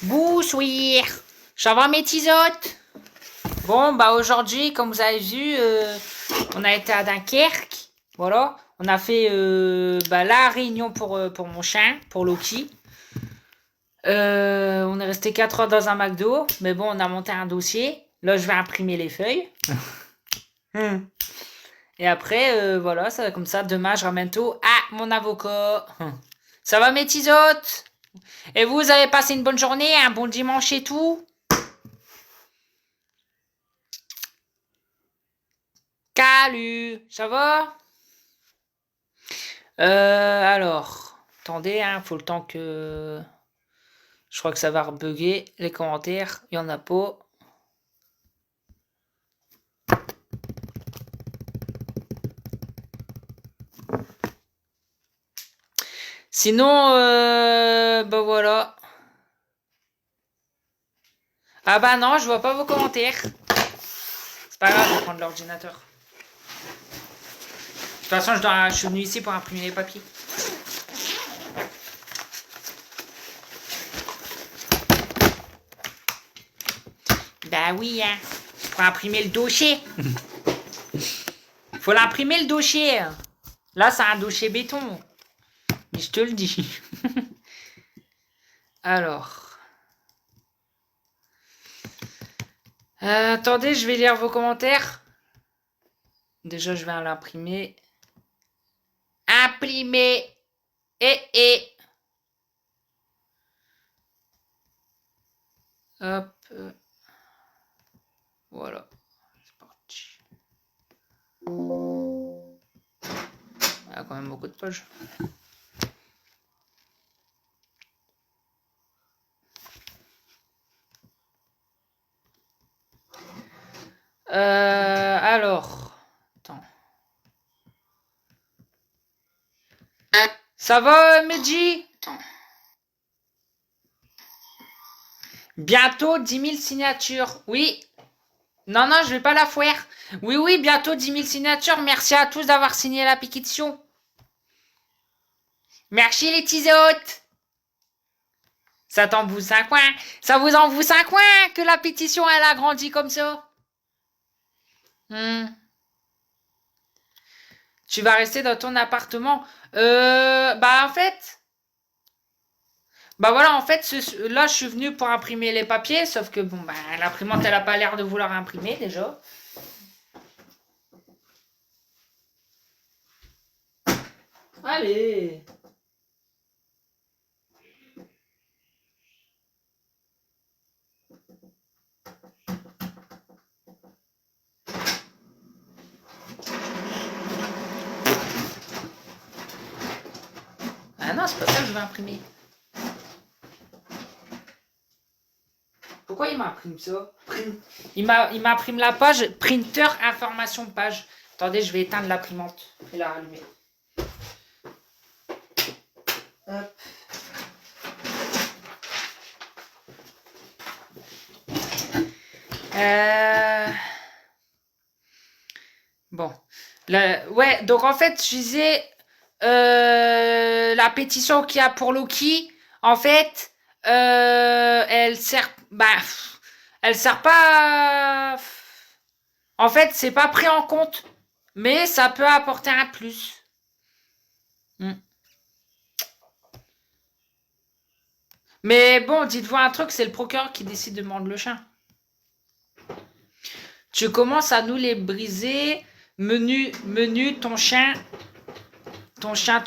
Bonsoir. Ça va mes tisotes? Bon, bah aujourd'hui, comme vous avez vu, on a été à Dunkerque. Voilà. On a fait la réunion pour mon chien, pour Loki. On est resté 4 heures dans un McDo. Mais bon, on a monté un dossier. Là, je vais imprimer les feuilles. Et après, voilà, ça, comme ça, demain, je ramène tout à mon avocat. Ça va mes tisotes? Et vous avez passé une bonne journée, un bon dimanche et tout? Salut, ça va? Alors, attendez, hein, faut le temps que... Je crois que ça va rebugger les commentaires, il y en a pas. Sinon, bah voilà. Ah bah non, je vois pas vos commentaires. C'est pas grave, je vais prendre l'ordinateur. De toute façon, je suis venu ici pour imprimer les papiers. Bah oui, hein. Pour imprimer le dossier. Faut l'imprimer le dossier. Là, c'est un dossier béton. Mais je te le dis. Alors. Attendez, je vais lire vos commentaires. Déjà, je vais l'imprimer. Imprimer. Et. Hop. Voilà. C'est parti. Il y a quand même beaucoup de pages. Alors. Attends. Ça va, Medji? Bientôt 10 000 signatures. Oui. Non, je vais pas la foire. Oui, bientôt 10 000 signatures. Merci à tous d'avoir signé la pétition. Merci les tisotes. Ça t'en bouffe un coin. Ça vous en bouffe un coin que la pétition, elle a grandi comme ça. Tu vas rester dans ton appartement. En fait... Bah voilà, en fait, là, je suis venu pour imprimer les papiers, sauf que, bon, bah, l'imprimante, elle a pas l'air de vouloir imprimer, déjà. Allez. Ah non, c'est pas ça que je vais imprimer. Pourquoi il m'imprime ça? Il m'imprime la page printer information page. Attendez, je vais éteindre l'imprimante et la rallumer. Hop. Bon. Ouais, donc en fait, je disais la pétition qu'il y a pour Loki, en fait, elle sert. Elle sert pas. En fait, c'est pas pris en compte, mais ça peut apporter un plus. Mais bon, dites-vous un truc, c'est le procureur qui décide de mordre le chien. Tu commences à nous les briser. Menu, ton chien. Ton chien.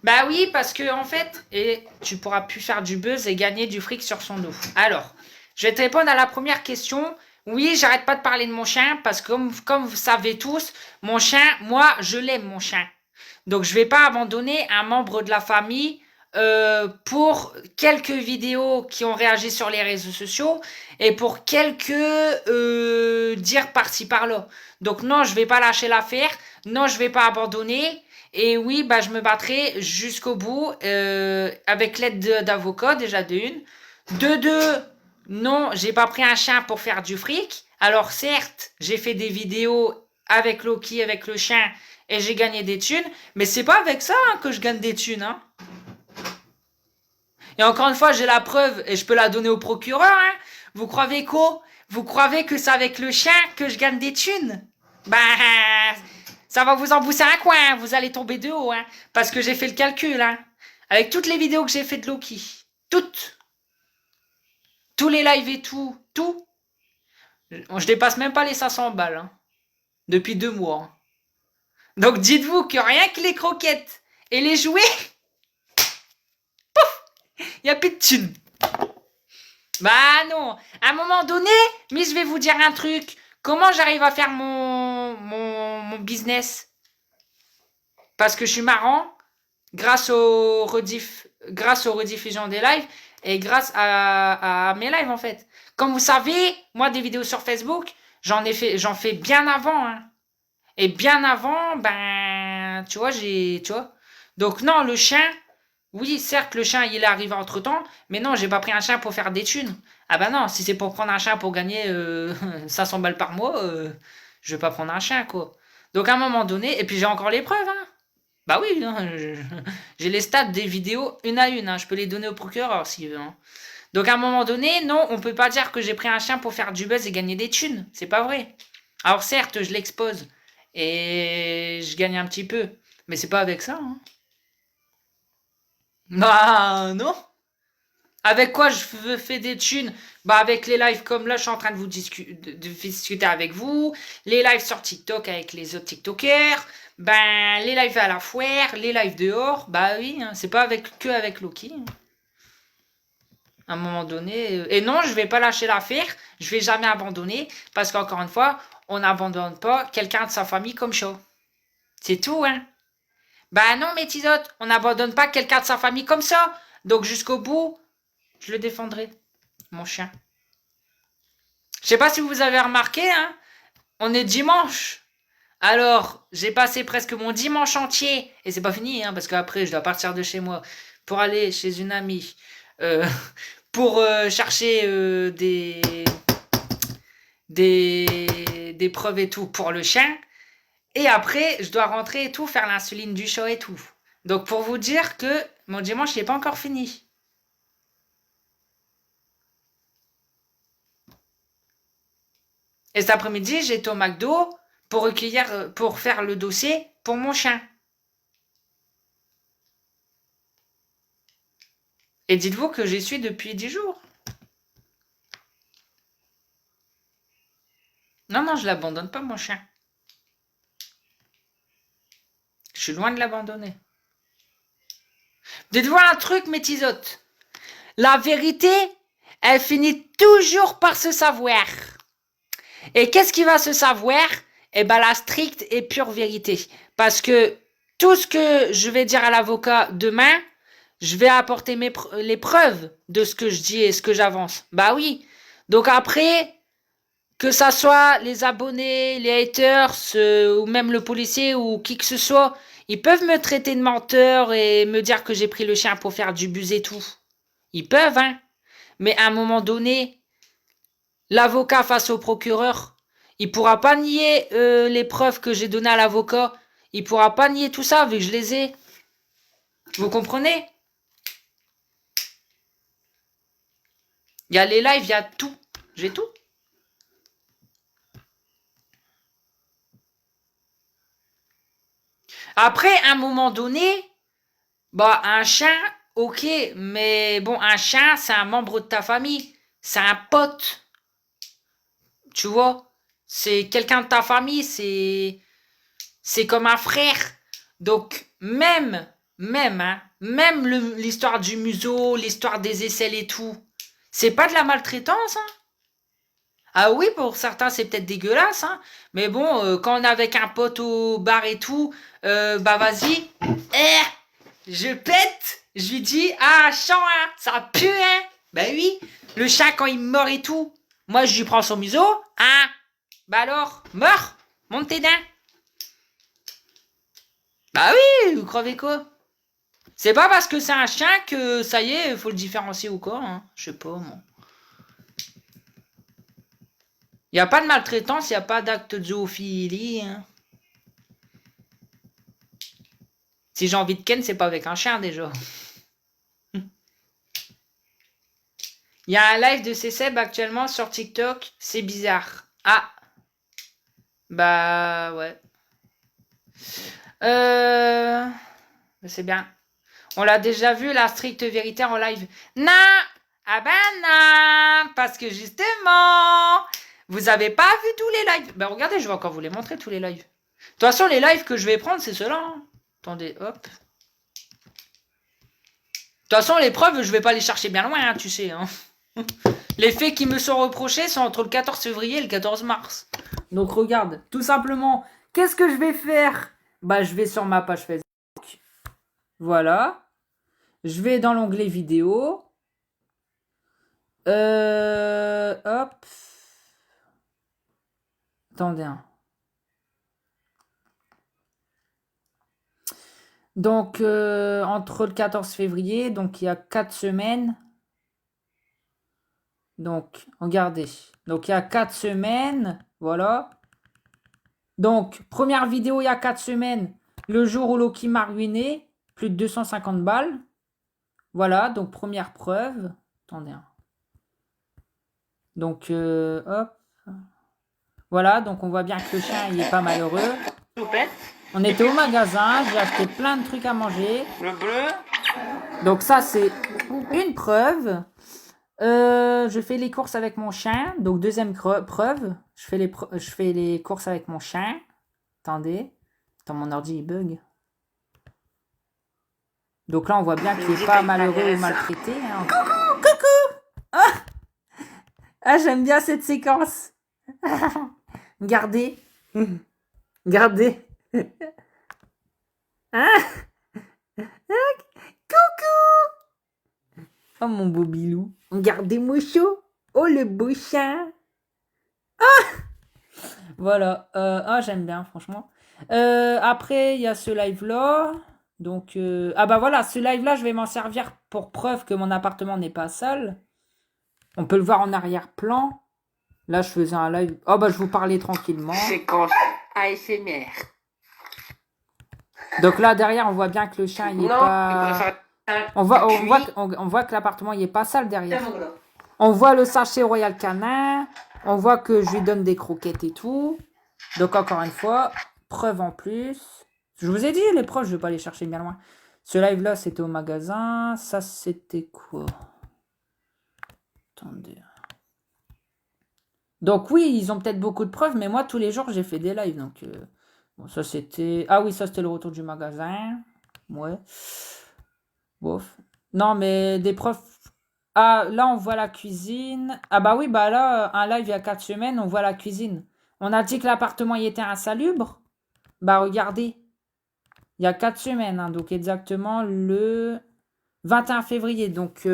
Bah oui, parce que en fait, et tu pourras plus faire du buzz et gagner du fric sur son dos. Alors, je vais te répondre à la première question. Oui, j'arrête pas de parler de mon chien parce que comme vous savez tous, mon chien, moi, je l'aime mon chien. Donc, je vais pas abandonner un membre de la famille pour quelques vidéos qui ont réagi sur les réseaux sociaux et pour quelques dire par-ci par-là. Donc non, je vais pas lâcher l'affaire. Non, je vais pas abandonner. Et oui, bah, je me battrai jusqu'au bout avec l'aide d'avocats, déjà de une. De deux, non, j'ai pas pris un chien pour faire du fric. Alors certes, j'ai fait des vidéos avec Loki, avec le chien, et j'ai gagné des thunes. Mais c'est pas avec ça que je gagne des thunes. Et encore une fois, j'ai la preuve et je peux la donner au procureur. Hein. Vous croyez quoi? Vous croyez que c'est avec le chien que je gagne des thunes? Bah, ça va vous embousser un coin. Hein. Vous allez tomber de haut. Hein, parce que j'ai fait le calcul. Hein, avec toutes les vidéos que j'ai fait de Loki. Toutes. Tous les lives et tout. Tout. Je dépasse même pas les 500 balles. Hein, depuis 2 mois. Hein. Donc dites-vous que rien que les croquettes et les jouets, il n'y a plus de thunes. Bah non, à un moment donné, mais je vais vous dire un truc. Comment j'arrive à faire mon business? Parce que je suis marrant, grâce aux rediffusions des lives et grâce à mes lives en fait. Comme vous savez, moi des vidéos sur Facebook, j'en fais bien avant. Hein. Et bien avant, ben, tu vois, Donc non, le chien, oui, certes, le chien, il est arrivé entre-temps, mais non, j'ai pas pris un chien pour faire des thunes. Ah bah non, si c'est pour prendre un chien pour gagner 500 balles par mois, je vais pas prendre un chien, quoi. Donc à un moment donné, et puis j'ai encore les preuves, hein. Bah oui, hein, j'ai les stats des vidéos une à une, hein, je peux les donner au procureur s'il veut. Hein. Donc à un moment donné, non, on peut pas dire que j'ai pris un chien pour faire du buzz et gagner des thunes, c'est pas vrai. Alors certes, je l'expose et je gagne un petit peu, mais c'est pas avec ça, hein. Bah non. Avec quoi je fais des thunes? Bah avec les lives comme là, je suis en train de discuter avec vous, les lives sur TikTok avec les autres TikTokers, ben les lives à la foire, les lives dehors, bah oui, hein, c'est pas que avec Loki. Hein. À un moment donné, et non, je vais pas lâcher l'affaire, je vais jamais abandonner, parce qu'encore une fois, on n'abandonne pas quelqu'un de sa famille comme ça. C'est tout, hein. Bah non, mes tisotes, on n'abandonne pas quelqu'un de sa famille comme ça. Donc jusqu'au bout, je le défendrai, mon chien. Je sais pas si vous avez remarqué, hein, on est dimanche. Alors, j'ai passé presque mon dimanche entier, et c'est pas fini, hein, parce qu'après, je dois partir de chez moi pour aller chez une amie, euh, pour chercher des preuves et tout pour le chien. Et après, je dois rentrer et tout, faire l'insuline du chat et tout. Donc, pour vous dire que mon dimanche, il n'est pas encore fini. Et cet après-midi, j'ai été au McDo pour faire le dossier pour mon chien. Et dites-vous que j'y suis depuis 10 jours. Non, non, je l'abandonne pas, mon chien. Je suis loin de l'abandonner. Dites-vous un truc, mes tisotes. La vérité, elle finit toujours par se savoir. Et qu'est-ce qui va se savoir? Eh ben, la stricte et pure vérité. Parce que tout ce que je vais dire à l'avocat demain, je vais apporter les preuves de ce que je dis et ce que j'avance. Bah oui. Donc après, que ça soit les abonnés, les haters, ou même le policier ou qui que ce soit, ils peuvent me traiter de menteur et me dire que j'ai pris le chien pour faire du buzz et tout. Ils peuvent, hein. Mais à un moment donné, l'avocat face au procureur, il pourra pas nier les preuves que j'ai données à l'avocat. Il pourra pas nier tout ça vu que je les ai. Vous comprenez? Il y a les lives, il y a tout. J'ai tout. Après, à un moment donné, bah un chien, ok, mais bon, un chien, c'est un membre de ta famille. C'est un pote. Tu vois? C'est quelqu'un de ta famille, c'est comme un frère. Donc, même l'histoire du museau, l'histoire des aisselles et tout, c'est pas de la maltraitance, hein. Ah oui, pour certains, c'est peut-être dégueulasse, hein. Mais bon, quand on est avec un pote au bar et tout, bah vas-y. Je pète, je lui dis, ah, chant, hein, ça pue, hein. Ben oui, le chat, quand il mord et tout, moi, je lui prends son museau, hein. Bah alors, meurs, monte tes dents. Bah oui, vous croyez quoi? C'est pas parce que c'est un chien que ça y est, il faut le différencier ou quoi, hein. Je sais pas, moi. Il n'y a pas de maltraitance, il n'y a pas d'acte de zoophilie. Hein. Si j'ai envie de ken, c'est pas avec un chien déjà. Il y a un live de Céceb actuellement sur TikTok. C'est bizarre. Ah. Bah ouais. C'est bien. On l'a déjà vu, la stricte vérité en live. Non. Ah ben non. Parce que justement, vous avez pas vu tous les lives. Ben regardez, je vais encore vous les montrer tous les lives. De toute façon, les lives que je vais prendre, c'est ceux-là. Hein. Attendez, hop. De toute façon, les preuves, je vais pas les chercher bien loin, hein, tu sais. Hein. Les faits qui me sont reprochés sont entre le 14 février et le 14 mars. Donc regarde, tout simplement, qu'est-ce que je vais faire? Bah, je vais sur ma page Facebook. Voilà. Je vais dans l'onglet vidéo. Hop. Attendez. Donc, entre le 14 février, donc il y a 4 semaines. Donc, regardez. Donc, il y a 4 semaines. Voilà. Donc, première vidéo il y a 4 semaines. Le jour où Loki m'a ruiné. Plus de 250 balles. Voilà. Donc, première preuve. Attendez. Donc, hop. Voilà. Donc, on voit bien que le chien, il est pas malheureux. On était au magasin. J'ai acheté plein de trucs à manger. Le bleu. Donc, ça, c'est une preuve. Je fais les courses avec mon chien. Donc, deuxième preuve. Je fais les courses avec mon chien. Attendez. Attends, mon ordi, il bug. Donc là, on voit bien qu'il n'est pas malheureux ou maltraité. Hein. Coucou, coucou. Ah, j'aime bien cette séquence. Regardez. Regardez. Hein. Coucou. Oh, mon beau bilou. Regardez mon chaud. Oh, le beau chien. Ah. Voilà. Ah, j'aime bien, franchement. Après, il y a ce live-là. Donc, ah bah voilà, ce live-là, je vais m'en servir pour preuve que mon appartement n'est pas sale. On peut le voir en arrière-plan. Là, je faisais un live. Oh bah, je vous parlais tranquillement. C'est quand ASMR. Donc là, derrière, on voit bien que le chien, il est pas... On voit que l'appartement, il est pas sale derrière. On voit le sachet Royal Canin. On voit que je lui donne des croquettes et tout. Donc, encore une fois, preuve en plus. Je vous ai dit, les preuves, je vais pas les chercher bien loin. Ce live-là, c'était au magasin. Ça, c'était quoi? Attendez. Donc, oui, ils ont peut-être beaucoup de preuves, mais moi, tous les jours, j'ai fait des lives. Donc, bon, ça, c'était... Ah oui, ça, c'était le retour du magasin. Ouais. Bof. Non, mais des preuves... Ah, là, on voit la cuisine. Ah bah oui, bah là, un live il y a 4 semaines, on voit la cuisine. On a dit que l'appartement y était insalubre. Bah regardez. Il y a 4 semaines, hein, donc exactement le 21 février. Donc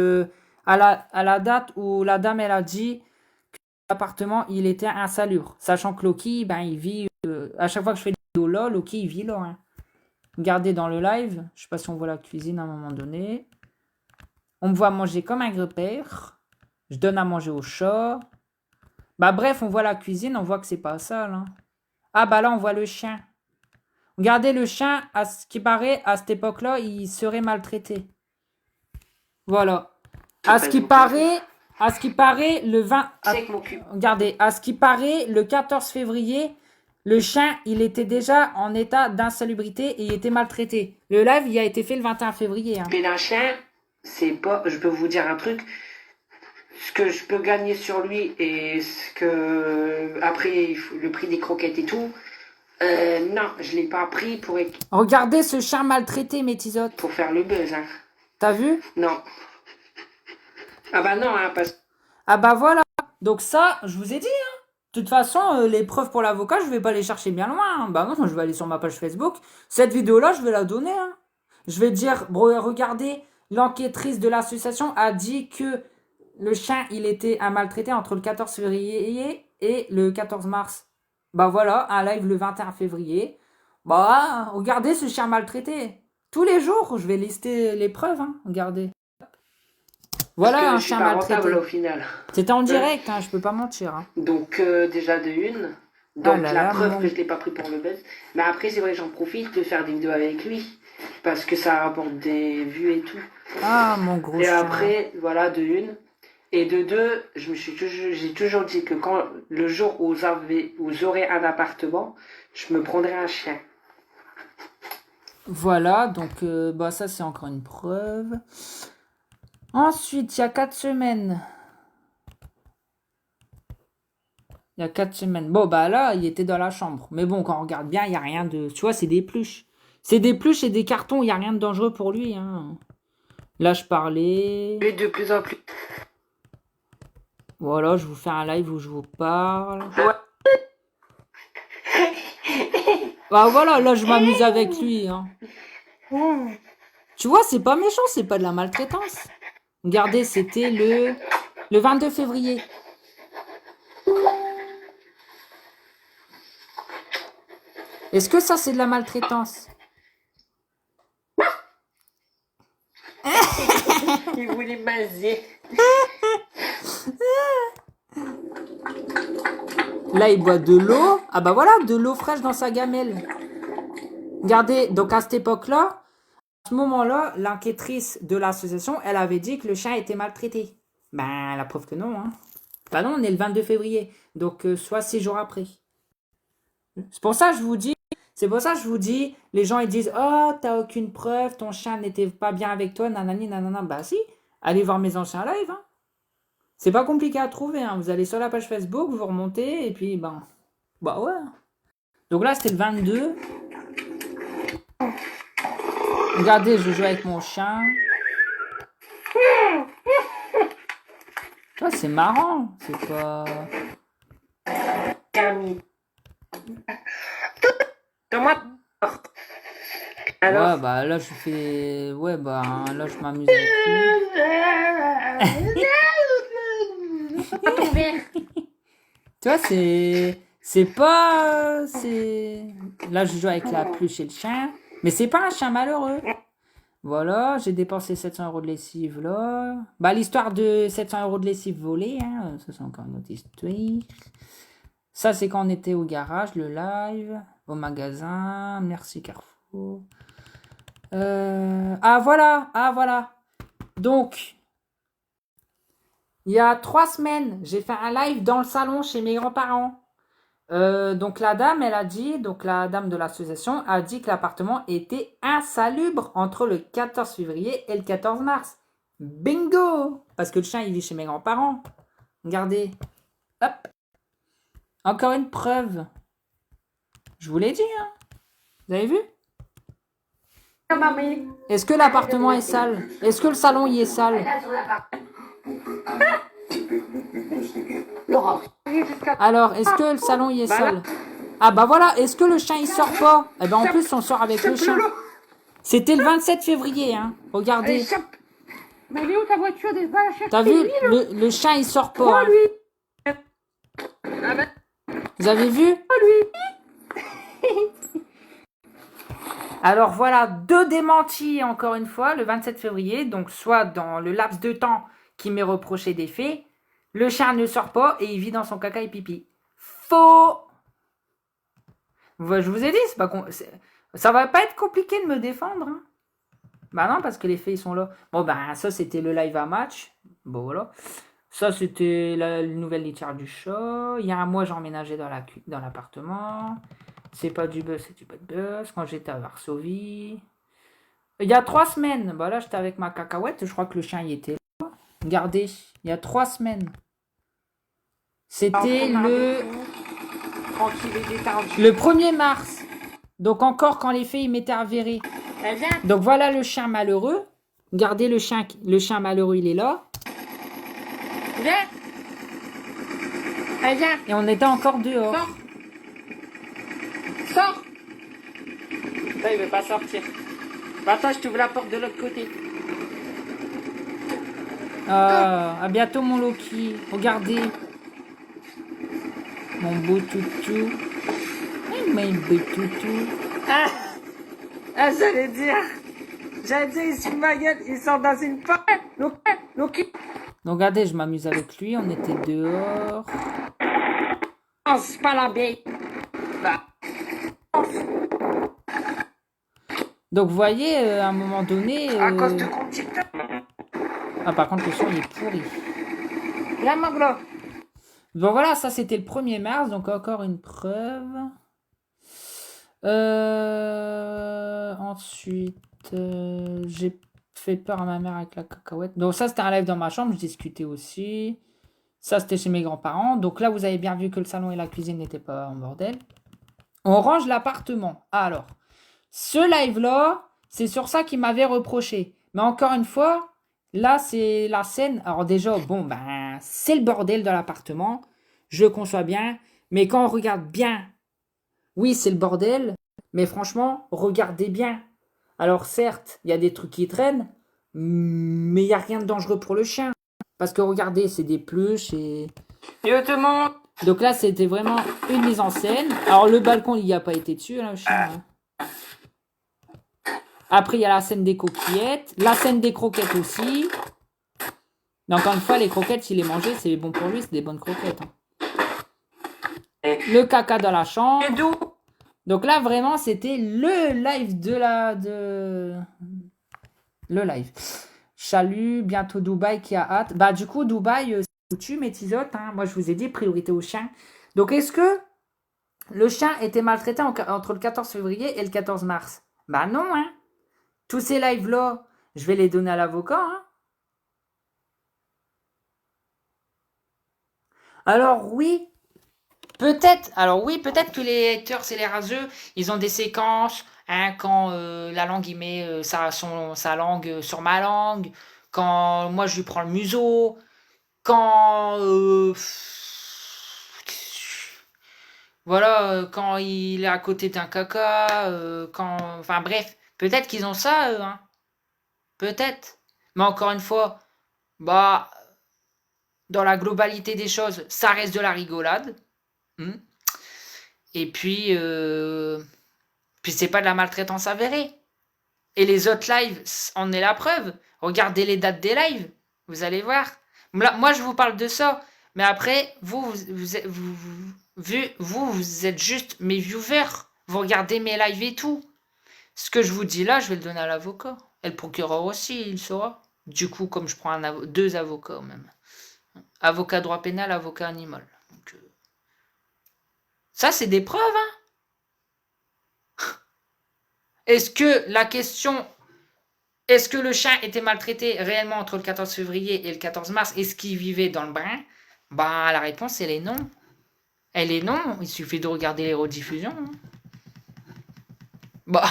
à la date où la dame, elle a dit que l'appartement, il était insalubre. Sachant que Loki, ben, il vit... à chaque fois que je fais des vidéos là, Loki, il vit là. Hein. Regardez dans le live. Je sais pas si on voit la cuisine à un moment donné. On me voit manger comme un grand-père. Je donne à manger au chat. Bah bref, on voit la cuisine, on voit que c'est pas sale. Hein. Ah bah là, on voit le chien. Regardez le chien, à ce qui paraît, à cette époque-là, il serait maltraité. Voilà. À ce qui paraît, le 20... regardez, à ce qui paraît, le 14 février, le chien, il était déjà en état d'insalubrité et il était maltraité. Le live, il a été fait le 21 février. Hein. Mais un chien, c'est pas... Je peux vous dire un truc. Ce que je peux gagner sur lui et ce que... Après, le prix des croquettes et tout... non, je l'ai pas pris pour... Regardez ce chien maltraité, Métisote. Pour faire le buzz, hein. T'as vu? Non. Ah bah non, hein, parce... Ah bah voilà. Donc ça, je vous ai dit, hein. De toute façon, les preuves pour l'avocat, je vais pas les chercher bien loin. Hein. Bah non, je vais aller sur ma page Facebook. Cette vidéo-là, je vais la donner. Hein. Je vais dire, regardez, l'enquêtrice de l'association a dit que le chien, il était un maltraité entre le 14 février et le 14 mars. Bah voilà, un live le 21 février. Bah, regardez ce chien maltraité. Tous les jours, je vais lister les preuves. Hein. Regardez. Voilà un chien maltraité. Au final. C'était en direct, hein, je peux pas mentir. Hein. Donc déjà de une. Donc preuve que je l'ai pas pris pour le buzz. Mais après, c'est vrai que j'en profite de faire des vidéos avec lui. Parce que ça rapporte des vues et tout. Ah, mon gros et chien. Après, voilà, de une. Et de deux, j'ai toujours dit que quand le jour où vous aurez un appartement, je me prendrai un chien. Voilà, donc bah, ça c'est encore une preuve. Ensuite, il y a 4 semaines. Il y a 4 semaines. Bon, bah là, il était dans la chambre. Mais bon, quand on regarde bien, il n'y a rien de... Tu vois, c'est des pluches. C'est des pluches et des cartons, il n'y a rien de dangereux pour lui. Hein. Là, je parlais. Et de plus en plus. Voilà, je vous fais un live où je vous parle. Ouais. Bah voilà, là, je m'amuse avec lui. Hein. Tu vois, c'est pas méchant, c'est pas de la maltraitance. Regardez, c'était le 22 février. Est-ce que ça, c'est de la maltraitance? Il voulait m'aser. Là, il boit de l'eau. Ah bah voilà, de l'eau fraîche dans sa gamelle. Regardez, donc à cette époque-là, à ce moment-là, l'enquêtrice de l'association, elle avait dit que le chien était maltraité. Ben, la preuve que non. Hein. Ben non, on est le 22 février. Donc, soit 6 jours après. C'est pour ça que je vous dis, les gens ils disent, oh, t'as aucune preuve, ton chien n'était pas bien avec toi, nanani, nanana. Bah si, allez voir mes anciens lives. Hein. C'est pas compliqué à trouver. Hein. Vous allez sur la page Facebook, vous remontez, et puis, ben, bah ouais. Donc là, c'était le 22. Regardez, je joue avec mon chien. Ah, c'est marrant. C'est pas... Donne-moi. Alors... Ouais, bah là, je fais... Ouais, bah là, je m'amuse avec lui. Tu vois, c'est pas... c'est... Là, je joue avec la pluche et le chien. Mais c'est pas un chien malheureux. Voilà, j'ai dépensé 700 € de lessive là. Bah, l'histoire de 700 € de lessive volée, hein, ça c'est encore une autre histoire. Ça, c'est quand on était au garage, le live, au magasin. Merci Carrefour. Ah voilà. Donc, il y a 3 semaines, j'ai fait un live dans le salon chez mes grands-parents. Donc la dame, elle a dit, donc la dame de l'association a dit que l'appartement était insalubre entre le 14 février et le 14 mars. Bingo! Parce que le chien, il vit chez mes grands-parents. Regardez. Hop. Encore une preuve. Je vous l'ai dit, hein. Vous avez vu? Est-ce que l'appartement est sale? Est-ce que le salon y est sale? Alors, est-ce que le salon y est sale? Ah bah voilà, est-ce que le chien il sort pas? Eh ben en plus on sort avec le chien. C'était le 27 février, hein. Regardez. Mais elle est où ta voiture? T'as vu, le chien il sort pas. Hein. Vous avez vu? Alors voilà, 2 démentis encore une fois, le 27 février, donc soit dans le laps de temps qui m'est reproché des faits, le chien ne sort pas et il vit dans son caca et pipi. Faux! Je vous ai dit, ça va pas être compliqué de me défendre. Hein. Bah non, parce que les faits ils sont là. Bon ben ça c'était le live à match. Bon voilà. Ça c'était la nouvelle litière du chat. Il y a un mois j'ai emménagé dans l'appartement. C'est pas du buzz, c'est du bad buzz. Quand j'étais à Varsovie. Il y a 3 semaines. Bah là j'étais avec ma cacahuète. Je crois que le le chien y était là. Regardez, il y a 3 semaines. C'était le 1er mars. Donc encore quand les faits ils m'étaient avérés. Donc voilà le chien malheureux. Regardez le chien malheureux, il est là. Viens. Allez, viens. Et on était encore dehors. Sors. Là, il veut pas sortir. Bah, attends, je t'ouvre la porte de l'autre côté. À bientôt mon Loki. Regardez. Mon beau toutou. Mon beau toutou. Ah, j'allais dire, il se ma gueule, il sort dans une porte. Donc regardez, je m'amuse avec lui, on était dehors. Oh, c'est pas la bête. Bah. Donc vous voyez, à un moment donné... À cause de ton TikTok. Ah par contre le son il est pourri. Viens, mon gros. Bon voilà, ça c'était le 1er mars, donc encore une preuve. Ensuite, j'ai fait peur à ma mère avec la cacahuète. Donc ça c'était un live dans ma chambre, je discutais aussi. Ça c'était chez mes grands-parents. Donc là vous avez bien vu que le salon et la cuisine n'étaient pas en bordel. On range l'appartement. Alors, ce live-là, c'est sur ça qu'il m'avait reproché. Mais encore une fois, là, c'est la scène. Alors déjà, bon, ben, c'est le bordel de l'appartement. Je le conçois bien. Mais quand on regarde bien, oui, c'est le bordel. Mais franchement, regardez bien. Alors certes, il y a des trucs qui traînent. Mais il n'y a rien de dangereux pour le chien. Parce que regardez, c'est des pluches et... Je te montre. Donc là, c'était vraiment une mise en scène. Alors le balcon, il n'y a pas été dessus, là, le chien. Hein. Après, il y a la scène des coquillettes. La scène des croquettes aussi. Mais encore une fois, les croquettes, s'il les mangeait, c'est bon pour lui, c'est des bonnes croquettes. Hein. Le caca dans la chambre. Et d'où? Donc là, vraiment, c'était le live Le live. Chalut, bientôt Dubaï qui a hâte. Bah du coup, Dubaï, c'est foutu, mes tisotes. Hein. Moi, je vous ai dit, priorité au chien. Donc, est-ce que le chien était maltraité entre le 14 février et le 14 mars? Bah non, hein. Tous ces lives-là, je vais les donner à l'avocat. Hein. Alors oui, peut-être que les haters et les raseux, ils ont des séquences, hein, quand la langue, il met sa langue sur ma langue, quand moi je lui prends le museau, quand voilà, quand il est à côté d'un caca, enfin bref, peut-être qu'ils ont ça, eux, hein. Peut-être. Mais encore une fois, bah, dans la globalité des choses, ça reste de la rigolade. Et puis c'est pas de la maltraitance avérée. Et les autres lives en est la preuve. Regardez les dates des lives, vous allez voir. Moi, je vous parle de ça. Mais après, vous êtes juste mes viewers. Vous regardez mes lives et tout. Ce que je vous dis là, je vais le donner à l'avocat. Et le procureur aussi, il saura. Du coup, comme je prends deux avocats même. Avocat droit pénal, avocat animal. Donc, ça, c'est des preuves, hein. Est-ce que le chien était maltraité réellement entre le 14 février et le 14 mars? Est-ce qu'il vivait dans le brin? Bah, la réponse, elle est non. Elle est non. Il suffit de regarder les rediffusions. Hein. Bah,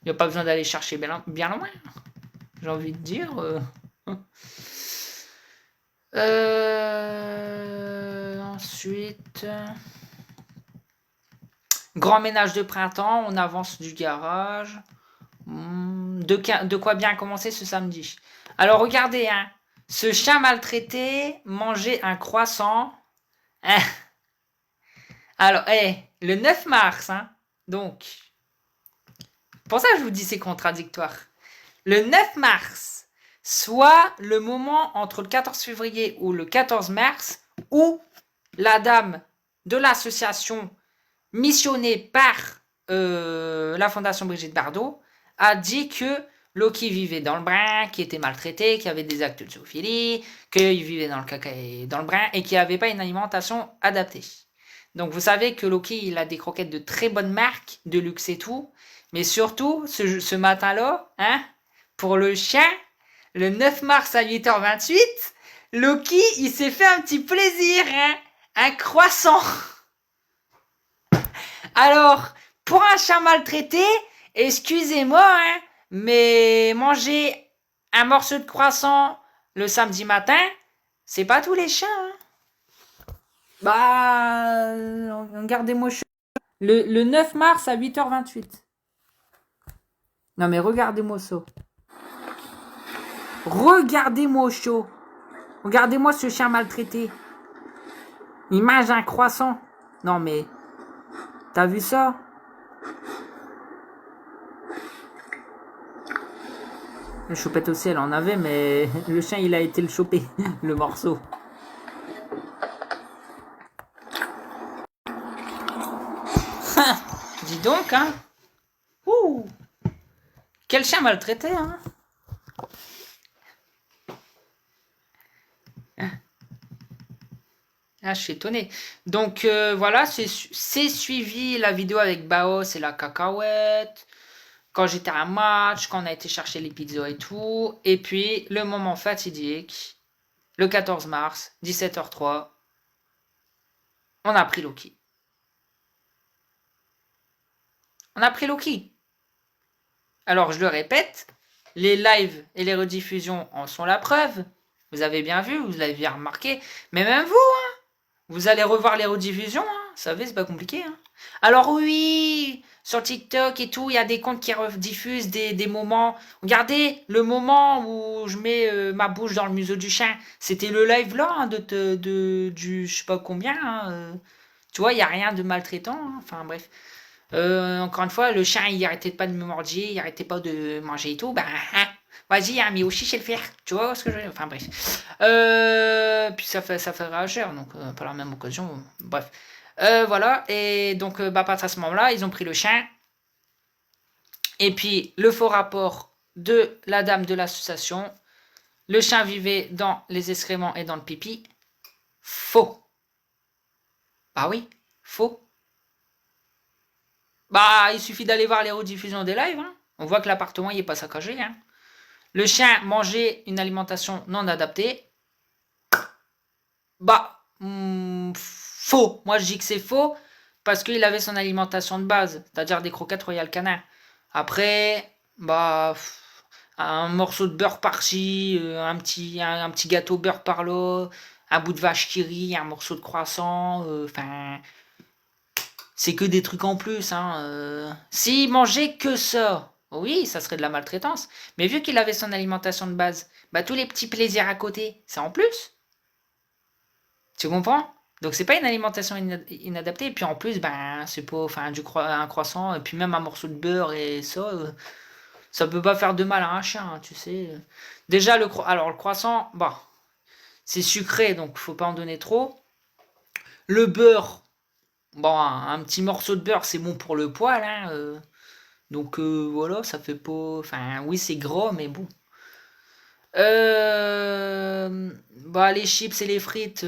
il n'y a pas besoin d'aller chercher bien loin. J'ai envie de dire. Ensuite... Grand ménage de printemps, on avance du garage. De quoi bien commencer ce samedi. Alors regardez, hein, ce chien maltraité mangeait un croissant. Hein. Alors, le 9 mars, hein, donc, pour ça que je vous dis c'est contradictoire. Le 9 mars, soit le moment entre le 14 février ou le 14 mars, où la dame de l'association missionnée par la Fondation Brigitte Bardot, a dit que Loki vivait dans le brin, qu'il était maltraité, qu'il y avait des actes de zoophilie, qu'il vivait dans le caca et dans le brin et qu'il n'y avait pas une alimentation adaptée. Donc vous savez que Loki, il a des croquettes de très bonne marque, de luxe et tout, mais surtout, ce matin-là, hein, pour le chien, le 9 mars à 8h28, Loki, il s'est fait un petit plaisir, hein, un croissant. Alors, pour un chien maltraité, excusez-moi, hein, mais manger un morceau de croissant le samedi matin, c'est pas tous les chiens. Hein. Bah, regardez-moi chaud. Le 9 mars à 8h28. Non mais regardez-moi ça. Regardez-moi chaud. Regardez-moi ce chien maltraité. Il mange un croissant. Non mais... T'as vu ça? Le chopette aussi, elle en avait, mais le chien, il a été le choper, le morceau. Dis donc, hein. Ouh. Quel chien maltraité, hein. Ah, je suis étonné. Donc voilà, c'est suivi la vidéo avec Baos et la cacahuète. Quand j'étais à un match, quand on a été chercher les pizzas et tout. Et puis le moment fatidique, le 14 mars, 17h03, on a pris Loki. On a pris Loki. Alors je le répète, les lives et les rediffusions en sont la preuve. Vous avez bien vu, vous l'avez bien remarqué. Mais même vous, vous allez revoir les rediffusions, vous savez, c'est pas compliqué. Alors oui, sur TikTok et tout, il y a des comptes qui rediffusent des moments. Regardez, le moment où je mets ma bouche dans le museau du chien, c'était le live là, du je sais pas combien. Tu vois, il n'y a rien de maltraitant. Enfin bref. Encore une fois, le chien, il arrêtait pas de me mordre, il arrêtait pas de manger et tout. Ben, vas-y, mais aussi chez le faire. Tu vois ce que je veux dire. Enfin, bref. Puis ça fait réagir, donc par la même occasion. Bref. Voilà. Et donc, à partir de ce moment-là, ils ont pris le chien. Et puis, le faux rapport de la dame de l'association. Le chien vivait dans les excréments et dans le pipi. Faux. Bah oui, faux. Bah, il suffit d'aller voir les rediffusions des lives. On voit que l'appartement, il n'est pas saccagé. Le chien mangeait une alimentation non adaptée. Bah, faux. Moi, je dis que c'est faux parce qu'il avait son alimentation de base, c'est-à-dire des croquettes Royal Canin. Après, bah, un morceau de beurre par-ci, un petit gâteau beurre par-là, un bout de vache qui rit, un morceau de croissant, enfin... c'est que des trucs en plus. S'il mangeait que ça, oui, ça serait de la maltraitance. Mais vu qu'il avait son alimentation de base, bah tous les petits plaisirs à côté, c'est en plus. Tu comprends? Donc c'est pas une alimentation inadaptée. Et puis en plus, ben c'est pas, enfin un croissant et puis même un morceau de beurre et ça peut pas faire de mal à un chien, tu sais. Déjà alors le croissant, bah c'est sucré, donc faut pas en donner trop. Le beurre. Bon, un petit morceau de beurre, c'est bon pour le poil, donc voilà, ça fait pas... Enfin, oui, c'est gras, mais bon. Bah, les chips et les frites,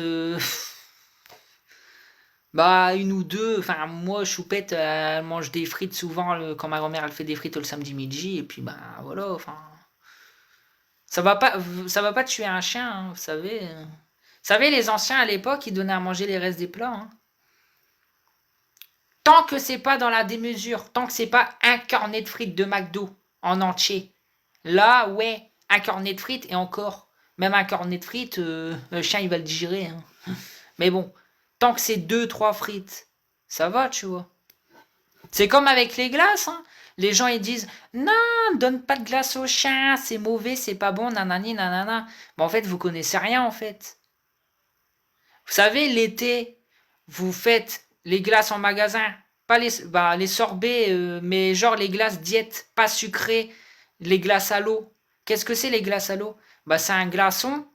bah, une ou deux. Enfin, moi, Choupette, elle mange des frites souvent quand ma grand-mère, elle fait des frites le samedi midi, et puis, bah, voilà, enfin... Ça va pas tuer un chien, vous savez. Vous savez, les anciens, à l'époque, ils donnaient à manger les restes des plats, Tant que c'est pas dans la démesure, tant que c'est pas un cornet de frites de McDo en entier. Là, ouais, un cornet de frites et encore, même un cornet de frites, le chien il va le digérer. Mais bon, tant que c'est 2-3 frites, ça va, tu vois. C'est comme avec les glaces. Les gens ils disent non, donne pas de glace au chien, c'est mauvais, c'est pas bon, nanani, nanana. Mais en fait, vous connaissez rien en fait. Vous savez, l'été, vous faites les glaces en magasin, pas les sorbets, mais genre les glaces diète, pas sucrées, les glaces à l'eau. Qu'est-ce que c'est les glaces à l'eau? Bah c'est un glaçon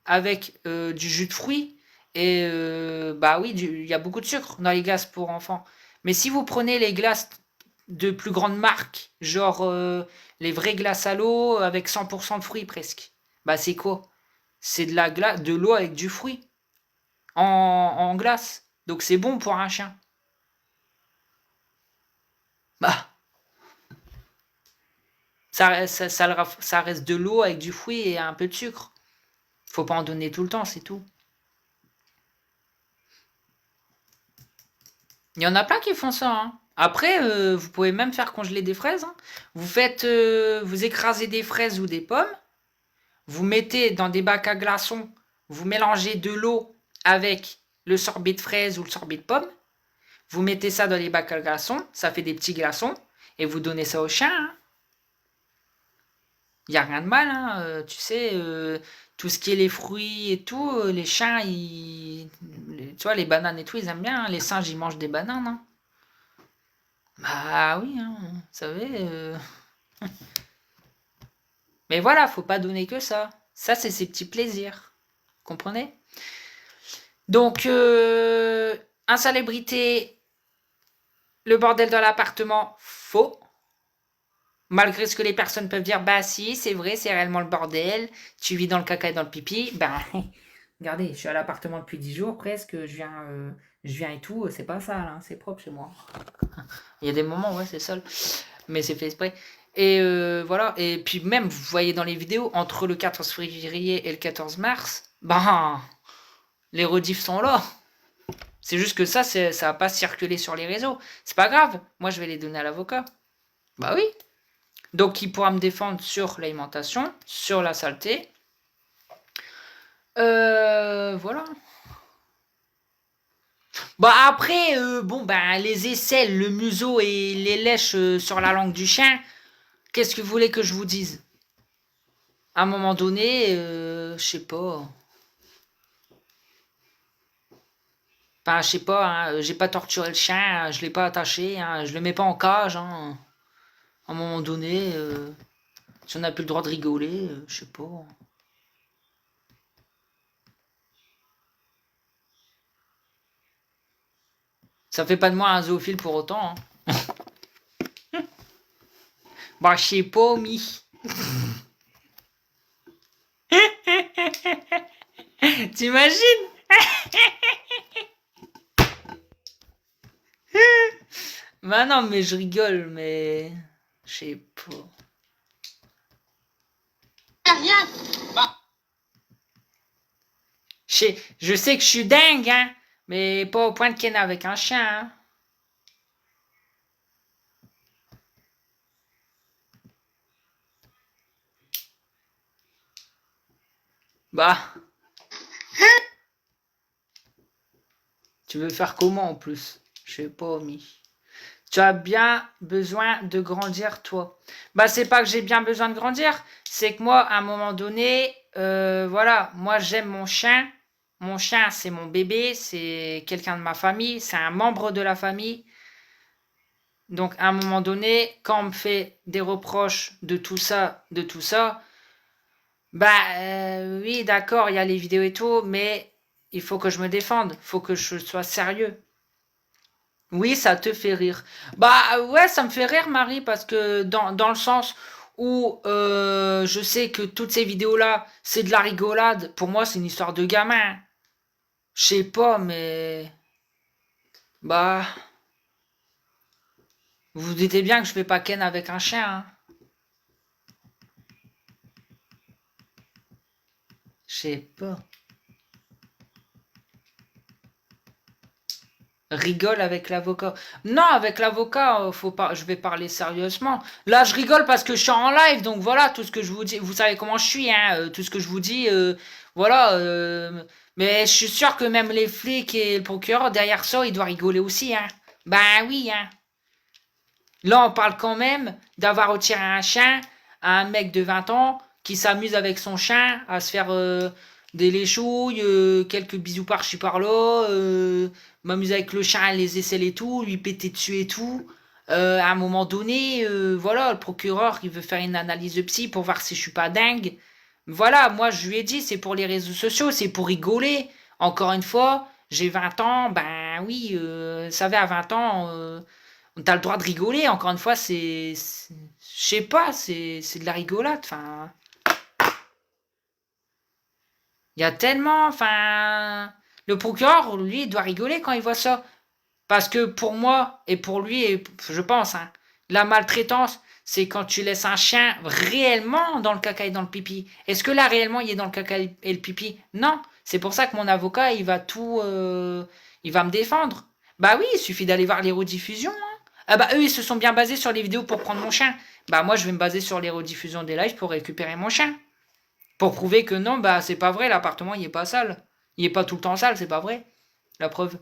avec du jus de fruits et bah oui, il y a beaucoup de sucre dans les glaces pour enfants. Mais si vous prenez les glaces de plus grande marque, genre les vraies glaces à l'eau avec 100% de fruits presque, bah c'est quoi? C'est de l'eau avec du fruit en glace. Donc c'est bon pour un chien. Bah, ça reste de l'eau avec du fruit et un peu de sucre. Faut pas en donner tout le temps, c'est tout. Il y en a plein qui font ça. Après, vous pouvez même faire congeler des fraises. Vous écrasez des fraises ou des pommes. Vous mettez dans des bacs à glaçons. Vous mélangez de l'eau avec le sorbet de fraise ou le sorbet de pomme. Vous mettez ça dans les bacs à glaçons, ça fait des petits glaçons, et vous donnez ça au chien. Il n'y a rien de mal, tu sais, tout ce qui est les fruits et tout, les chiens, tu vois, les bananes et tout, ils aiment bien. Les singes, ils mangent des bananes. Bah oui, vous savez. Mais voilà, faut pas donner que ça. Ça, c'est ses petits plaisirs. Comprenez? Donc, insalubrité, le bordel dans l'appartement, faux. Malgré ce que les personnes peuvent dire, bah si, c'est vrai, c'est réellement le bordel. Tu vis dans le caca et dans le pipi. Ben, Regardez, je suis à l'appartement depuis 10 jours presque, je viens et tout, c'est pas sale, hein, c'est propre chez moi. Il y a des moments, ouais, c'est sale, mais c'est fait exprès. Et voilà, et puis même, vous voyez dans les vidéos, entre le 14 février et le 14 mars, ben, les rediffs sont là. C'est juste que ça va pas circuler sur les réseaux. C'est pas grave, moi je vais les donner à l'avocat. Bah oui. Donc il pourra me défendre sur l'alimentation, sur la saleté. Voilà. Bah après, bon, ben les aisselles, le museau et les lèches sur la langue du chien, qu'est-ce que vous voulez que je vous dise? À un moment donné, je sais pas. Enfin, je sais pas, hein, j'ai pas torturé le chien, je l'ai pas attaché, hein, je le mets pas en cage, hein. À un moment donné, si on n'a plus le droit de rigoler, je sais pas. Ça fait pas de moi un zoophile pour autant, hein. Bah, je sais pas, mi. T'imagines? Bah non, mais je rigole, mais... Je sais pas. Rien. Je sais que je suis dingue, hein, mais pas au point de ken avec un chien, hein. Bah... Tu veux faire comment en plus? Je sais pas, mi. Tu as bien besoin de grandir, toi. Bah, c'est pas que j'ai bien besoin de grandir, c'est que moi, à un moment donné, voilà, moi j'aime mon chien. Mon chien, c'est mon bébé, c'est quelqu'un de ma famille, c'est un membre de la famille. Donc, à un moment donné, quand on me fait des reproches de tout ça, bah, oui, d'accord, il y a les vidéos et tout, mais il faut que je me défende, il faut que je sois sérieux. Oui, ça te fait rire. Bah ouais, ça me fait rire, Marie, parce que dans le sens où je sais que toutes ces vidéos-là, c'est de la rigolade. Pour moi, c'est une histoire de gamin. Je sais pas, mais... Bah... Vous vous doutez bien que je fais pas ken avec un chien, hein. Je sais pas. Rigole avec l'avocat. Non, avec l'avocat, faut pas. Je vais parler sérieusement. Là, je rigole parce que je suis en live, donc voilà tout ce que je vous dis. Vous savez comment je suis, hein. Tout ce que je vous dis, voilà. Mais je suis sûr que même les flics et le procureur derrière ça, ils doivent rigoler aussi, hein. Ben oui, hein. Là, on parle quand même d'avoir retiré un chien à un mec de 20 ans qui s'amuse avec son chien à se faire des léchouilles, quelques bisous par-ci par-là, m'amuser avec le chien, les aisselles et tout, lui péter dessus et tout. À un moment donné, voilà, le procureur, il veut faire une analyse de psy pour voir si je suis pas dingue. Voilà, moi, je lui ai dit, c'est pour les réseaux sociaux, c'est pour rigoler. Encore une fois, j'ai 20 ans, ben oui, vous savez, à 20 ans... T'as le droit de rigoler, encore une fois, je sais pas, c'est de la rigolade, enfin... Il y a tellement, enfin... Le procureur, lui, il doit rigoler quand il voit ça. Parce que pour moi, et pour lui, et je pense, hein, la maltraitance, c'est quand tu laisses un chien réellement dans le caca et dans le pipi. Est-ce que là, réellement, il est dans le caca et le pipi? Non. C'est pour ça que mon avocat, il va tout... il va me défendre. Bah oui, il suffit d'aller voir les rediffusions, hein. Ah bah eux, ils se sont bien basés sur les vidéos pour prendre mon chien. Bah moi, je vais me baser sur les rediffusions des lives pour récupérer mon chien. Pour prouver que non, bah c'est pas vrai, l'appartement, il est pas sale. Il est pas tout le temps sale, c'est pas vrai. La preuve.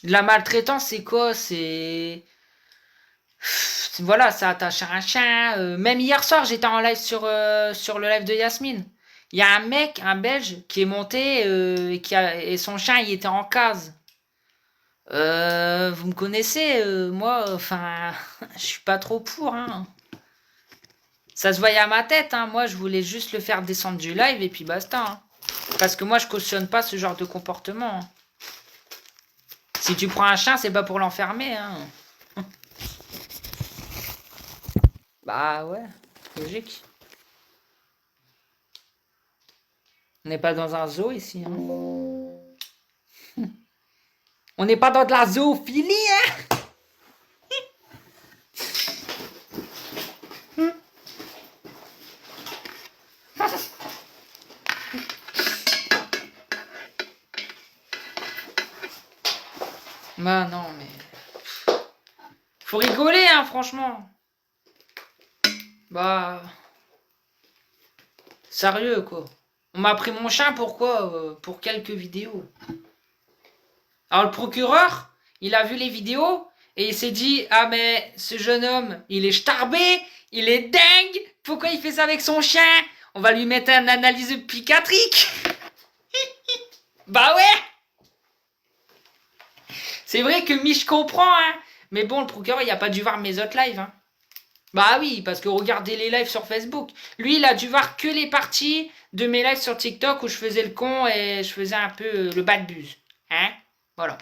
La maltraitance, c'est quoi? Voilà, ça attache à un chien. Même hier soir, j'étais en live sur le live de Yasmine. Il y a un mec, un Belge, qui est monté et son chien, il était en case. Vous me connaissez, moi, enfin, je suis pas trop pour, hein. Ça se voyait à ma tête, hein. Moi, je voulais juste le faire descendre du live et puis basta, hein. Parce que moi, je cautionne pas ce genre de comportement, hein. Si tu prends un chien, c'est pas pour l'enfermer, hein. Bah ouais, logique. On n'est pas dans un zoo ici. Hein. On n'est pas dans de la zoophilie, hein. Bah non, mais... Faut rigoler, hein, franchement. Bah... Sérieux, quoi. On m'a pris mon chien, pourquoi pour quelques vidéos. Alors le procureur, il a vu les vidéos et il s'est dit, ah mais ce jeune homme, il est starbé, il est dingue, pourquoi il fait ça avec son chien? On va lui mettre une analyse psychiatrique. Bah ouais. C'est vrai que Mich comprend, hein. Mais bon, le procureur, il a pas dû voir mes autres lives, hein. Bah oui, parce que regardez les lives sur Facebook. Lui, il a dû voir que les parties de mes lives sur TikTok où je faisais le con et je faisais un peu le bad buzz. Hein? Voilà.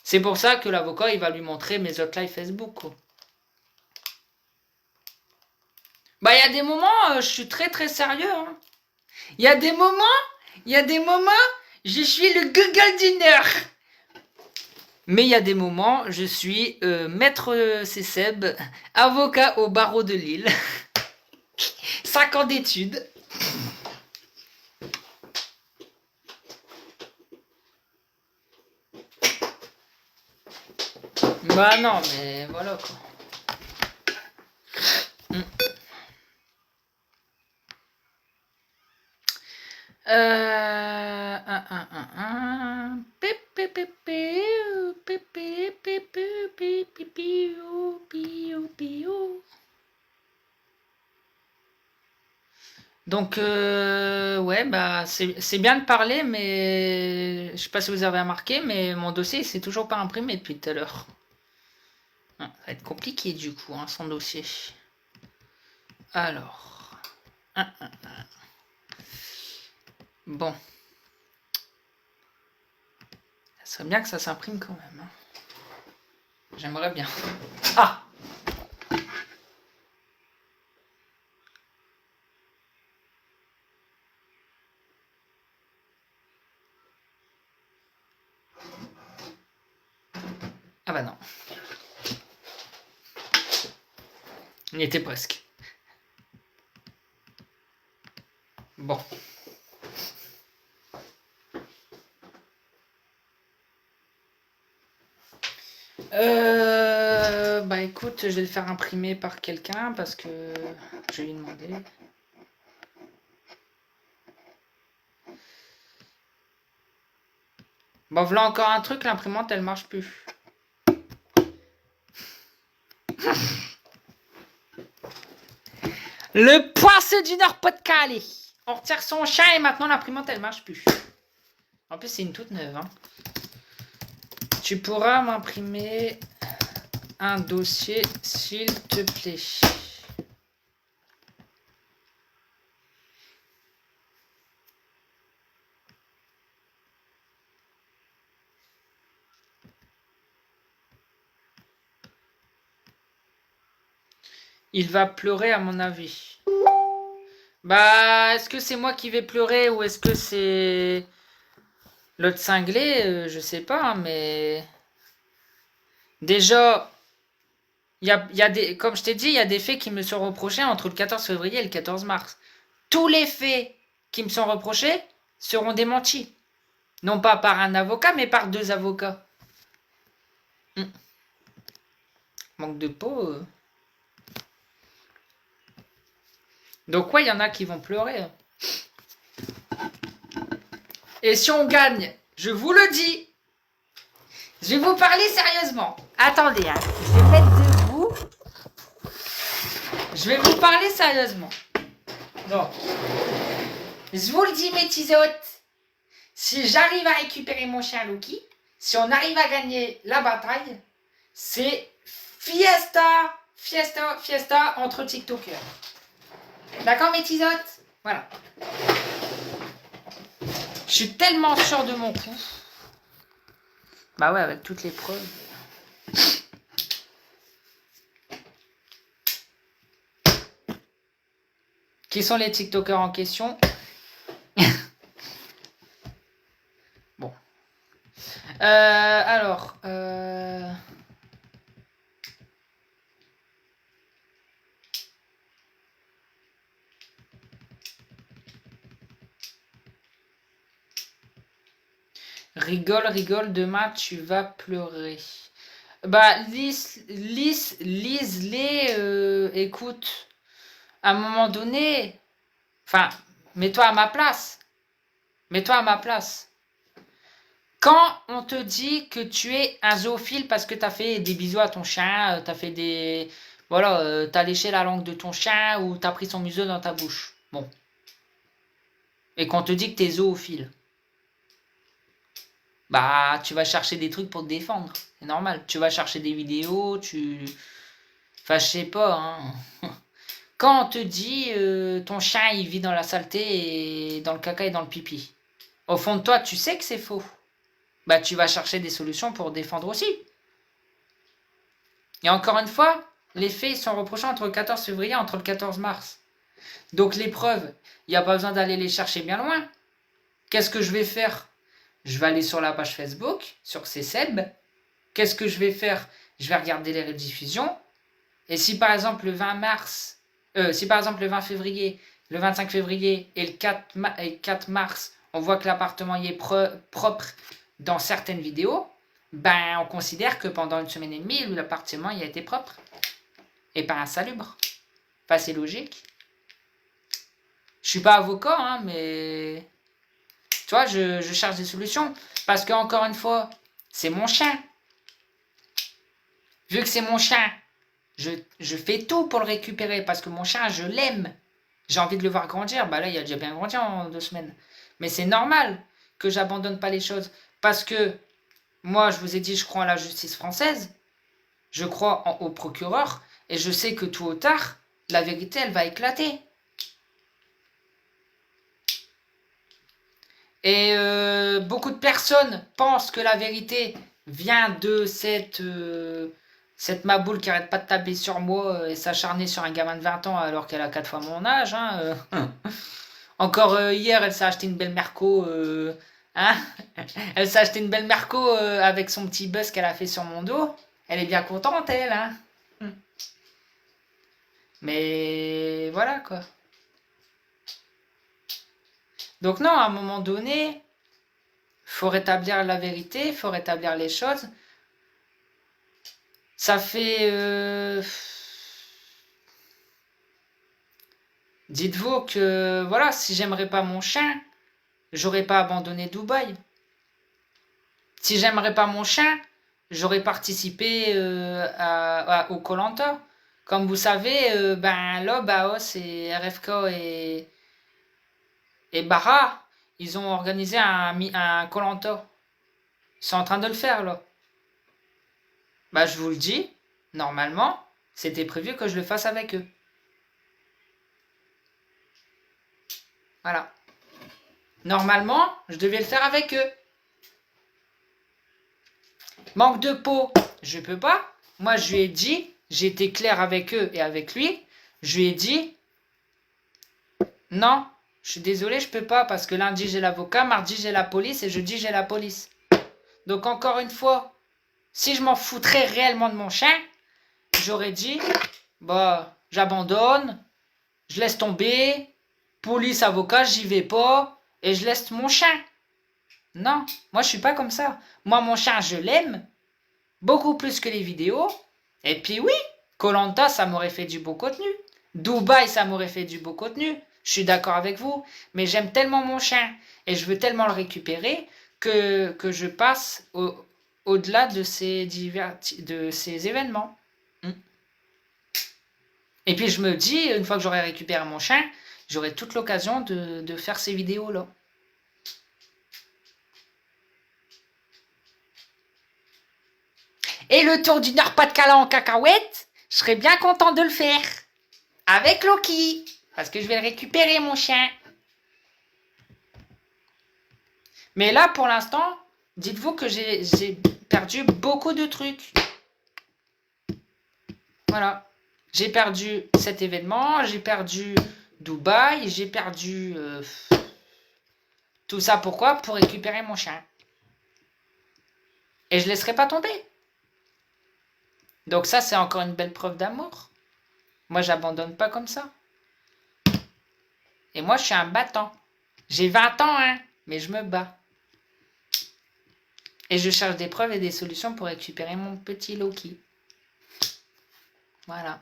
C'est pour ça que l'avocat, il va lui montrer mes autres lives Facebook, quoi. Bah, il y a des moments, je suis très très sérieux, hein. Il y a des moments, je suis le Google Dinner. Mais il y a des moments, je suis maître Cesseb, avocat au barreau de Lille. 5 ans d'études. Bah non, mais voilà quoi. Donc, ouais, bah, c'est bien de parler, mais je sais pas si vous avez remarqué, mais mon dossier, il s'est toujours pas imprimé depuis tout à l'heure. Ça va être compliqué du coup, hein, son dossier. Alors. Bon. Ça serait bien que ça s'imprime quand même. Hein. J'aimerais bien. Ah! Ah bah non. Il y était presque. Bon. Bah écoute, je vais le faire imprimer par quelqu'un parce que je vais lui demander. Bon, voilà encore un truc, l'imprimante elle marche plus. Le poisson du Nord-Pas-de-Calais. On retire son chien et maintenant l'imprimante elle marche plus. En plus c'est une toute neuve. Hein. Tu pourras m'imprimer un dossier s'il te plaît. Il va pleurer à mon avis. Bah, est-ce que c'est moi qui vais pleurer ou est-ce que c'est l'autre cinglé? Je sais pas, hein, mais... Déjà, il y a des... Comme je t'ai dit, il y a des faits qui me sont reprochés entre le 14 février et le 14 mars. Tous les faits qui me sont reprochés seront démentis. Non pas par un avocat, mais par 2 avocats. Manque de peau... Donc ouais, il y en a qui vont pleurer. Et si on gagne, je vous le dis, je vais vous parler sérieusement. Attendez, hein, je vais mettre debout. Je vais vous parler sérieusement. Donc, je vous le dis mes petits hôtes, si j'arrive à récupérer mon chien Loki, si on arrive à gagner la bataille, c'est fiesta entre TikTokers. D'accord mes petits hôtes? Voilà. Je suis tellement sûr de mon coup. Bah ouais, avec toutes les preuves. Qui sont les TikTokers en question? Bon. Alors. Rigole, rigole, demain tu vas pleurer. Bah, lise-les, écoute. À un moment donné, enfin, mets-toi à ma place. Mets-toi à ma place. Quand on te dit que tu es un zoophile parce que t'as fait des bisous à ton chien, t'as fait des... Voilà, t'as léché la langue de ton chien ou t'as pris son museau dans ta bouche. Bon. Et qu'on te dit que t'es zoophile. Bah, tu vas chercher des trucs pour te défendre. C'est normal. Tu vas chercher des vidéos, Enfin, je sais pas, hein. Quand on te dit ton chien il vit dans la saleté et dans le caca et dans le pipi, au fond de toi tu sais que c'est faux. Bah tu vas chercher des solutions pour défendre aussi. Et encore une fois, les faits sont reprochés entre le 14 février et entre le 14 mars. Donc les preuves, il n'y a pas besoin d'aller les chercher bien loin. Qu'est-ce que je vais faire? Je vais aller sur la page Facebook, sur CSEB. Qu'est-ce que je vais faire? Je vais regarder les rediffusions. Et si par exemple le 20 mars... si par exemple le 20 février, le 25 février et le 4 mars, on voit que l'appartement y est propre dans certaines vidéos, ben on considère que pendant une semaine et demie, l'appartement y a été propre et pas insalubre. Enfin, c'est logique. Je suis pas avocat, hein, mais tu vois, je cherche des solutions parce que encore une fois, c'est mon chien. Vu que c'est mon chien, je fais tout pour le récupérer parce que mon chien, je l'aime. J'ai envie de le voir grandir. Bah là, il a déjà bien grandi en 2 semaines. Mais c'est normal que j'abandonne pas les choses. Parce que moi, je vous ai dit, je crois en la justice française. Je crois au procureur. Et je sais que tôt ou tard, la vérité, elle va éclater. Et beaucoup de personnes pensent que la vérité vient de cette maboule qui arrête pas de taper sur moi et s'acharner sur un gamin de 20 ans alors qu'elle a 4 fois mon âge. Hein, Encore hier, elle s'est acheté une belle Merco. Hein, elle s'est acheté une belle Merco avec son petit buzz qu'elle a fait sur mon dos. Elle est bien contente, elle. Hein. Mais voilà, quoi. Donc non, à un moment donné, faut rétablir la vérité, faut rétablir les choses. Ça fait... Dites-vous que, voilà, si j'aimerais pas mon chien, j'aurais pas abandonné Dubaï. Si j'aimerais pas mon chien, j'aurais participé au koh. Comme vous savez, ben là, Baos et RFK et Bara, ils ont organisé un koh. Ils sont en train de le faire, là. Bah, je vous le dis, normalement, c'était prévu que je le fasse avec eux. Voilà. Normalement, je devais le faire avec eux. Manque de peau, je peux pas. Moi, je lui ai dit, j'ai été clair avec eux et avec lui. Je lui ai dit, non, je suis désolé, je peux pas parce que lundi j'ai l'avocat, mardi j'ai la police et jeudi j'ai la police. Donc encore une fois, si je m'en foutrais réellement de mon chien, j'aurais dit, bah, j'abandonne, je laisse tomber, police, avocat, j'y vais pas et je laisse mon chien. Non, moi je suis pas comme ça. Moi mon chien je l'aime beaucoup plus que les vidéos. Et puis oui, koh ça m'aurait fait du beau contenu. Dubaï ça m'aurait fait du beau contenu. Je suis d'accord avec vous. Mais j'aime tellement mon chien et je veux tellement le récupérer que je passe au-delà de ces événements. Et puis je me dis, une fois que j'aurai récupéré mon chien, j'aurai toute l'occasion de faire ces vidéos-là. Et le tour du Nord-Pas-de-Calais en cacahuète, je serais bien content de le faire. Avec Loki. Parce que je vais le récupérer, mon chien. Mais là, pour l'instant, dites-vous que j'ai perdu beaucoup de trucs. Voilà. J'ai perdu cet événement, j'ai perdu Dubaï, j'ai perdu tout ça pourquoi? Pour récupérer mon chien. Et je ne laisserai pas tomber. Donc ça, c'est encore une belle preuve d'amour. Moi, j'abandonne pas comme ça. Et moi, je suis un battant. J'ai 20 ans, hein, mais je me bats. Et je cherche des preuves et des solutions pour récupérer mon petit Loki. Voilà.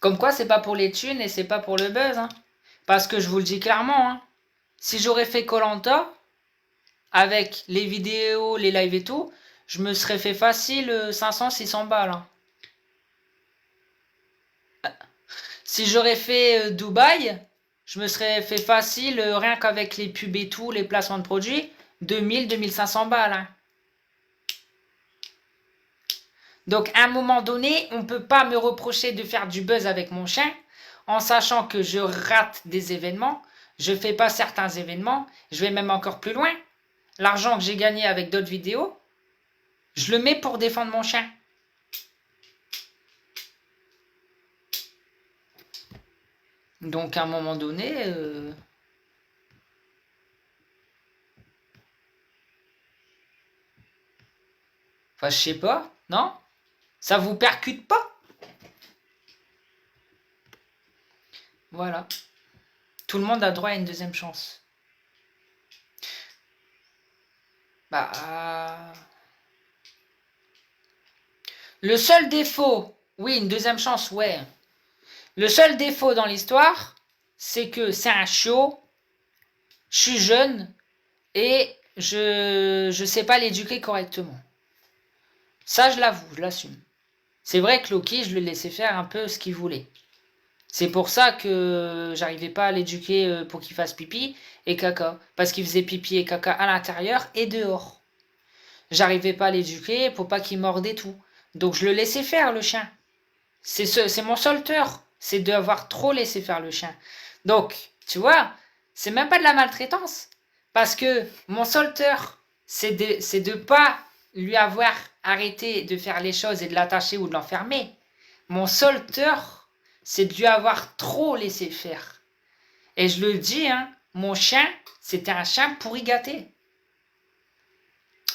Comme quoi, c'est pas pour les thunes et c'est pas pour le buzz. Hein. Parce que je vous le dis clairement, hein, si j'aurais fait koh avec les vidéos, les lives et tout, je me serais fait facile 500-600 balles. Hein. Si j'aurais fait Dubaï, je me serais fait facile, rien qu'avec les pubs et tout, les placements de produits, 2000-2500 balles. Hein. Donc, à un moment donné, on ne peut pas me reprocher de faire du buzz avec mon chien, en sachant que je rate des événements, je ne fais pas certains événements, je vais même encore plus loin. L'argent que j'ai gagné avec d'autres vidéos, je le mets pour défendre mon chien. Donc, à un moment donné... Enfin, je sais pas, non? Ça vous percute pas? Voilà. Tout le monde a droit à une deuxième chance. Bah... Le seul défaut... Oui, une deuxième chance, ouais. Le seul défaut dans l'histoire, c'est que c'est un chiot, je suis jeune, et je sais pas l'éduquer correctement. Ça, je l'avoue, je l'assume. C'est vrai que Loki, je lui laissais faire un peu ce qu'il voulait. C'est pour ça que j'arrivais pas à l'éduquer pour qu'il fasse pipi et caca. Parce qu'il faisait pipi et caca à l'intérieur et dehors. J'arrivais pas à l'éduquer pour pas qu'il morde et tout. Donc je le laissais faire, le chien. C'est mon seul tort. C'est d'avoir trop laissé faire le chien. Donc, tu vois, c'est même pas de la maltraitance. Parce que mon seul tort, c'est de pas lui avoir arrêté de faire les choses et de l'attacher ou de l'enfermer. Mon seul tort, c'est de lui avoir trop laissé faire. Et je le dis, hein, mon chien, c'était un chien pourri gâté.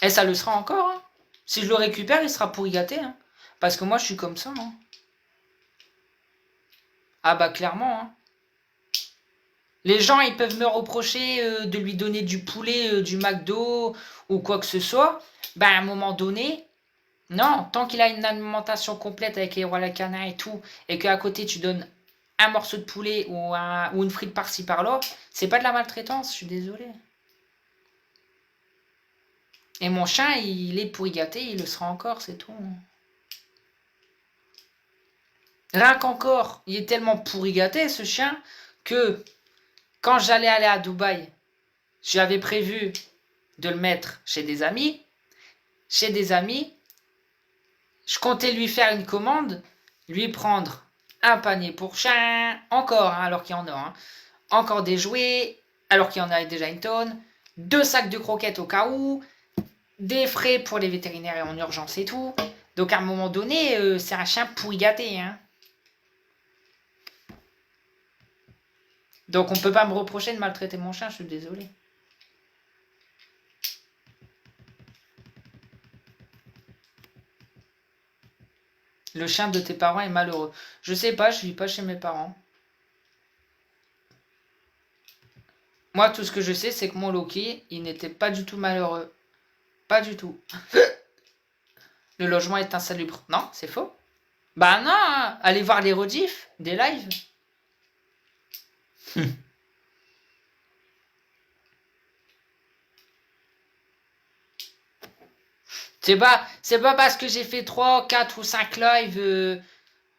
Et ça le sera encore. Hein. Si je le récupère, il sera pourri gâté. Hein. Parce que moi, je suis comme ça. Hein. Ah bah clairement. Hein. Les gens, ils peuvent me reprocher de lui donner du poulet, du McDo ou quoi que ce soit. Ben à un moment donné, non, tant qu'il a une alimentation complète avec les rois la cana et tout, et qu'à côté tu donnes un morceau de poulet ou une frite par-ci par-là, c'est pas de la maltraitance, je suis désolé. Et mon chien, il est pourri gâté, il le sera encore, c'est tout. Rien qu'encore, il est tellement pourri gâté ce chien que quand j'allais aller à Dubaï, j'avais prévu de le mettre chez des amis. Chez des amis, je comptais lui faire une commande, lui prendre un panier pour chien, encore, hein, alors qu'il y en a, hein, encore des jouets, alors qu'il y en a déjà une tonne, 2 sacs de croquettes au cas où, des frais pour les vétérinaires et en urgence et tout. Donc à un moment donné, c'est un chien pourri gâté. Hein. Donc on peut pas me reprocher de maltraiter mon chien, je suis désolé. Le chien de tes parents est malheureux. Je sais pas, je vis pas chez mes parents. Moi, tout ce que je sais, c'est que mon Loki, il n'était pas du tout malheureux. Pas du tout. Le logement est insalubre. Non, c'est faux. Bah non, hein. Allez voir les rediffs, des lives. C'est pas parce que j'ai fait 3, 4 ou 5 lives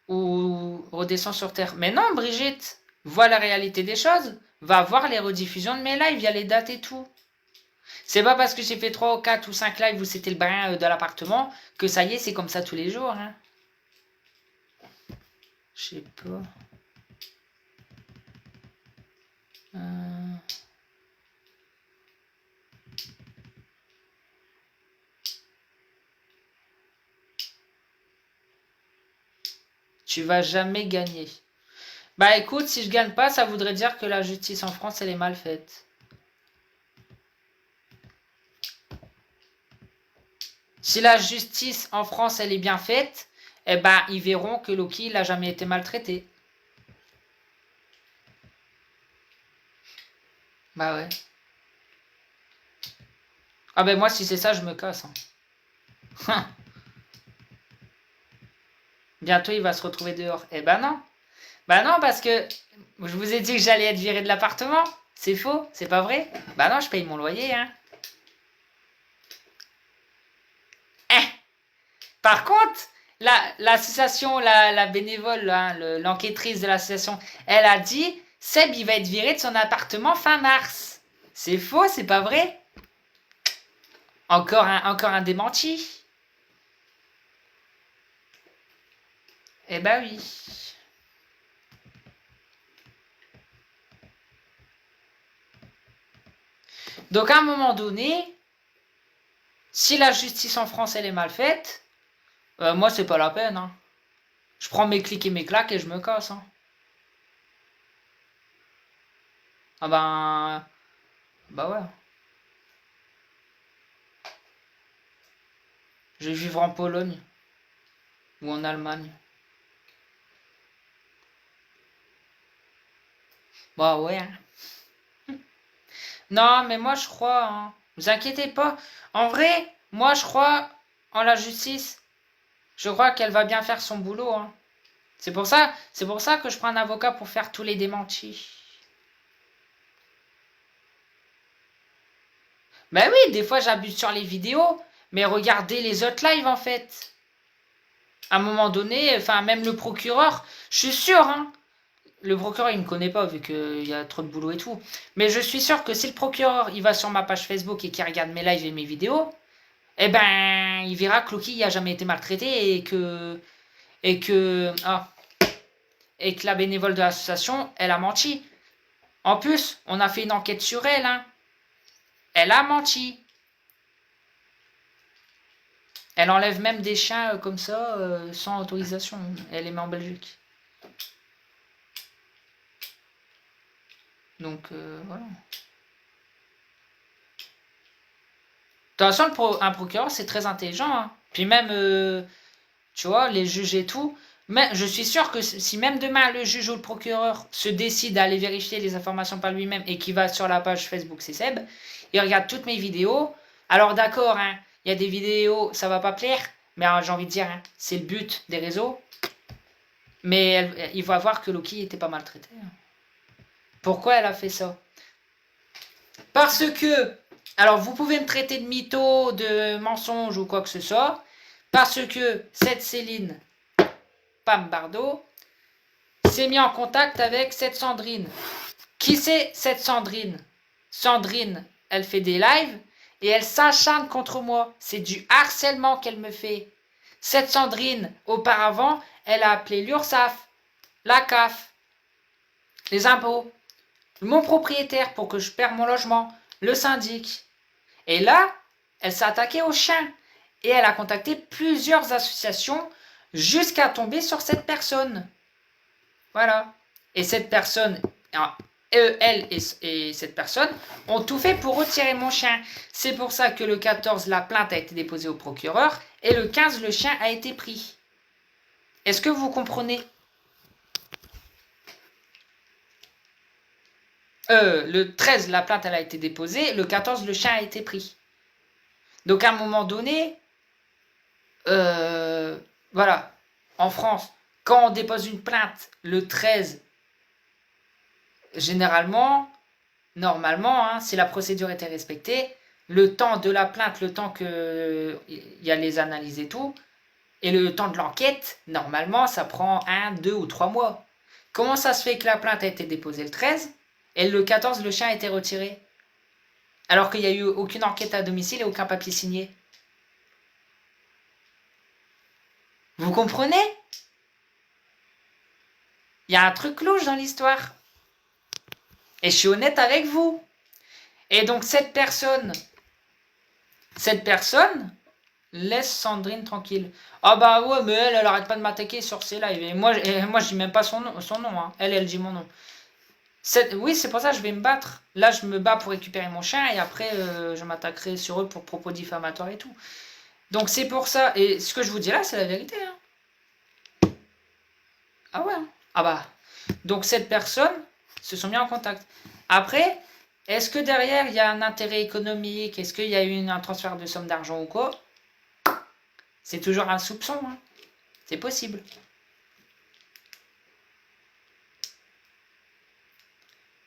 ou redescends sur Terre. Mais non, Brigitte, vois la réalité des choses. Va voir les rediffusions de mes lives, il y a les dates et tout. C'est pas parce que j'ai fait 3 ou 4 ou 5 lives où c'était le brin de l'appartement que ça y est, c'est comme ça tous les jours. Hein. Je sais pas. Tu vas jamais gagner. Bah écoute, si je gagne pas, ça voudrait dire que la justice en France, elle est mal faite. Si la justice en France, elle est bien faite, eh ben, ils verront que Loki, il n'a jamais été maltraité. Bah ouais. Ah ben moi, si c'est ça, je me casse. Hein. Bientôt, il va se retrouver dehors. Eh ben non. Bah non, parce que je vous ai dit que j'allais être viré de l'appartement. C'est faux, c'est pas vrai. Bah non, je paye mon loyer, hein. Par contre, l'association, la bénévole, hein, l'enquêtrice de l'association, elle a dit, Seb, il va être viré de son appartement fin mars. C'est faux, c'est pas vrai. Encore un démenti. Eh ben oui. Donc à un moment donné, si la justice en France elle est mal faite, moi c'est pas la peine. Hein. Je prends mes clics et mes claques et je me casse. Hein. Ah ben... Bah ouais. Je vais vivre en Pologne. Ou en Allemagne. Bah ouais. Hein. Non, mais moi je crois. Hein. Vous inquiétez pas. En vrai, moi je crois en la justice. Je crois qu'elle va bien faire son boulot. Hein. C'est pour ça que je prends un avocat pour faire tous les démentis. Ben oui, des fois j'abuse sur les vidéos, mais regardez les autres lives en fait. À un moment donné, enfin même le procureur, je suis sûr, hein, le procureur il me connaît pas vu qu'il y a trop de boulot et tout, mais je suis sûr que si le procureur il va sur ma page Facebook et qu'il regarde mes lives et mes vidéos, eh ben il verra que Loki a jamais été maltraité et que la bénévole de l'association elle a menti. En plus, on a fait une enquête sur elle, hein. Elle a menti. Elle enlève même des chiens comme ça, sans autorisation. Elle les met en Belgique. Donc, voilà. De toute façon, un procureur, c'est très intelligent. Hein. Puis même, tu vois, les juges et tout. Mais je suis sûr que si même demain, le juge ou le procureur se décide à aller vérifier les informations par lui-même et qu'il va sur la page Facebook C'est Seb, il regarde toutes mes vidéos. Alors d'accord, hein, il y a des vidéos, ça va pas plaire, mais j'ai envie de dire, hein, c'est le but des réseaux. Mais il va voir que Loki était pas maltraité. Hein. Pourquoi elle a fait ça? Parce que, alors vous pouvez me traiter de mytho, de mensonge ou quoi que ce soit, parce que cette Céline, Pam Bardot, s'est mis en contact avec cette Sandrine. Qui c'est cette Sandrine? Sandrine, elle fait des lives et elle s'acharne contre moi. C'est du harcèlement qu'elle me fait. Cette Sandrine, auparavant, elle a appelé l'URSSAF, la CAF, les impôts, mon propriétaire pour que je perde mon logement, le syndic. Et là, elle s'est attaquée aux chiens et elle a contacté plusieurs associations jusqu'à tomber sur cette personne. Voilà. Et cette personne, elle et cette personne ont tout fait pour retirer mon chien. C'est pour ça que le 14, la plainte a été déposée au procureur et le 15, le chien a été pris. Est-ce que vous comprenez? Le 13, la plainte elle a été déposée. Le 14, le chien a été pris. Donc à un moment donné, voilà, en France, quand on dépose une plainte le 13, généralement, normalement, hein, si la procédure était respectée, le temps de la plainte, le temps qu'il y a les analyses et tout, et le temps de l'enquête, normalement, ça prend 1, 2 ou 3 mois. Comment ça se fait que la plainte a été déposée le 13 et le 14, le chien a été retiré? Alors qu'il n'y a eu aucune enquête à domicile et aucun papier signé. Vous comprenez? Il y a un truc louche dans l'histoire. Et je suis honnête avec vous. Et donc cette personne, Laisse Sandrine tranquille. Ah bah ouais, mais elle arrête pas de m'attaquer sur ses lives. Et moi, je dis même pas son nom, hein. Elle dit mon nom. Oui, c'est pour ça que je vais me battre. Là, je me bats pour récupérer mon chien et après, je m'attaquerai sur eux pour propos diffamatoires et tout. Donc c'est pour ça. Et ce que je vous dis là, c'est la vérité, hein. Ah ouais, hein. Ah bah. Donc cette personne se sont mis en contact. Après, est-ce que derrière, il y a un intérêt économique? Est-ce qu'il y a eu un transfert de somme d'argent ou quoi? C'est toujours un soupçon, hein. C'est possible.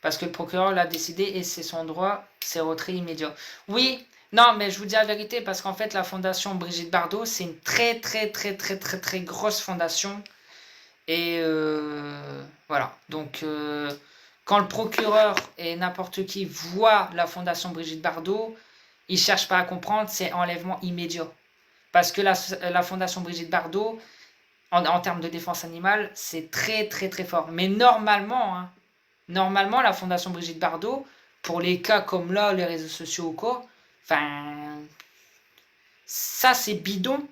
Parce que le procureur l'a décidé et c'est son droit, c'est retrait immédiat. Oui, non, mais je vous dis la vérité parce qu'en fait, la fondation Brigitte Bardot, c'est une très, très, très, très, très, très grosse fondation. Et voilà. Donc, quand le procureur et n'importe qui voit la fondation Brigitte Bardot, ils ne cherchent pas à comprendre, c'est enlèvement immédiat. Parce que la fondation Brigitte Bardot, en termes de défense animale, c'est très, très, très fort. Mais normalement, hein, normalement, la fondation Brigitte Bardot, pour les cas comme là, les réseaux sociaux ou quoi, enfin, ça c'est bidon.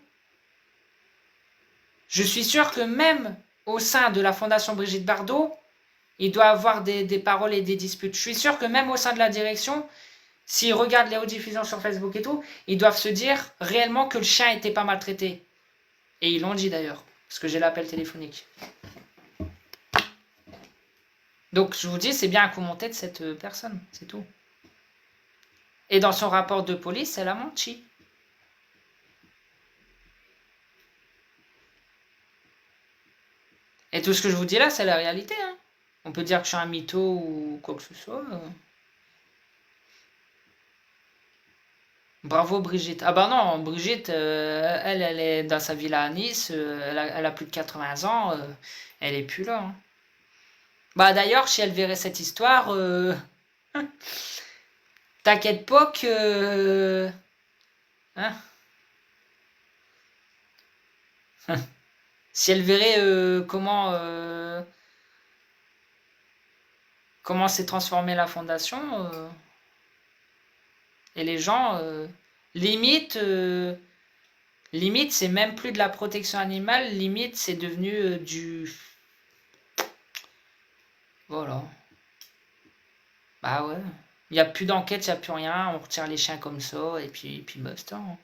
Je suis sûr que même au sein de la fondation Brigitte Bardot, il doit avoir des paroles et des disputes. Je suis sûr que même au sein de la direction, s'ils regardent les rediffusions sur Facebook et tout, ils doivent se dire réellement que le chien n'était pas maltraité. Et ils l'ont dit d'ailleurs, parce que j'ai l'appel téléphonique. Donc je vous dis, c'est bien un coup monté de cette personne, c'est tout. Et dans son rapport de police, elle a menti. Et tout ce que je vous dis là, c'est la réalité, hein. On peut dire que je suis un mytho ou quoi que ce soit. Bravo Brigitte. Ah bah non, Brigitte, elle est dans sa villa à Nice, elle a plus de 80 ans, elle est plus là, hein. Bah d'ailleurs, si elle verrait cette histoire, t'inquiète pas que... Hein? Si elle verrait comment s'est transformée la fondation, et les gens, limite, limite, c'est même plus de la protection animale, limite, c'est devenu du... Voilà. Bah ouais. Il n'y a plus d'enquête, il n'y a plus rien, on retire les chiens comme ça, et puis basta, hein.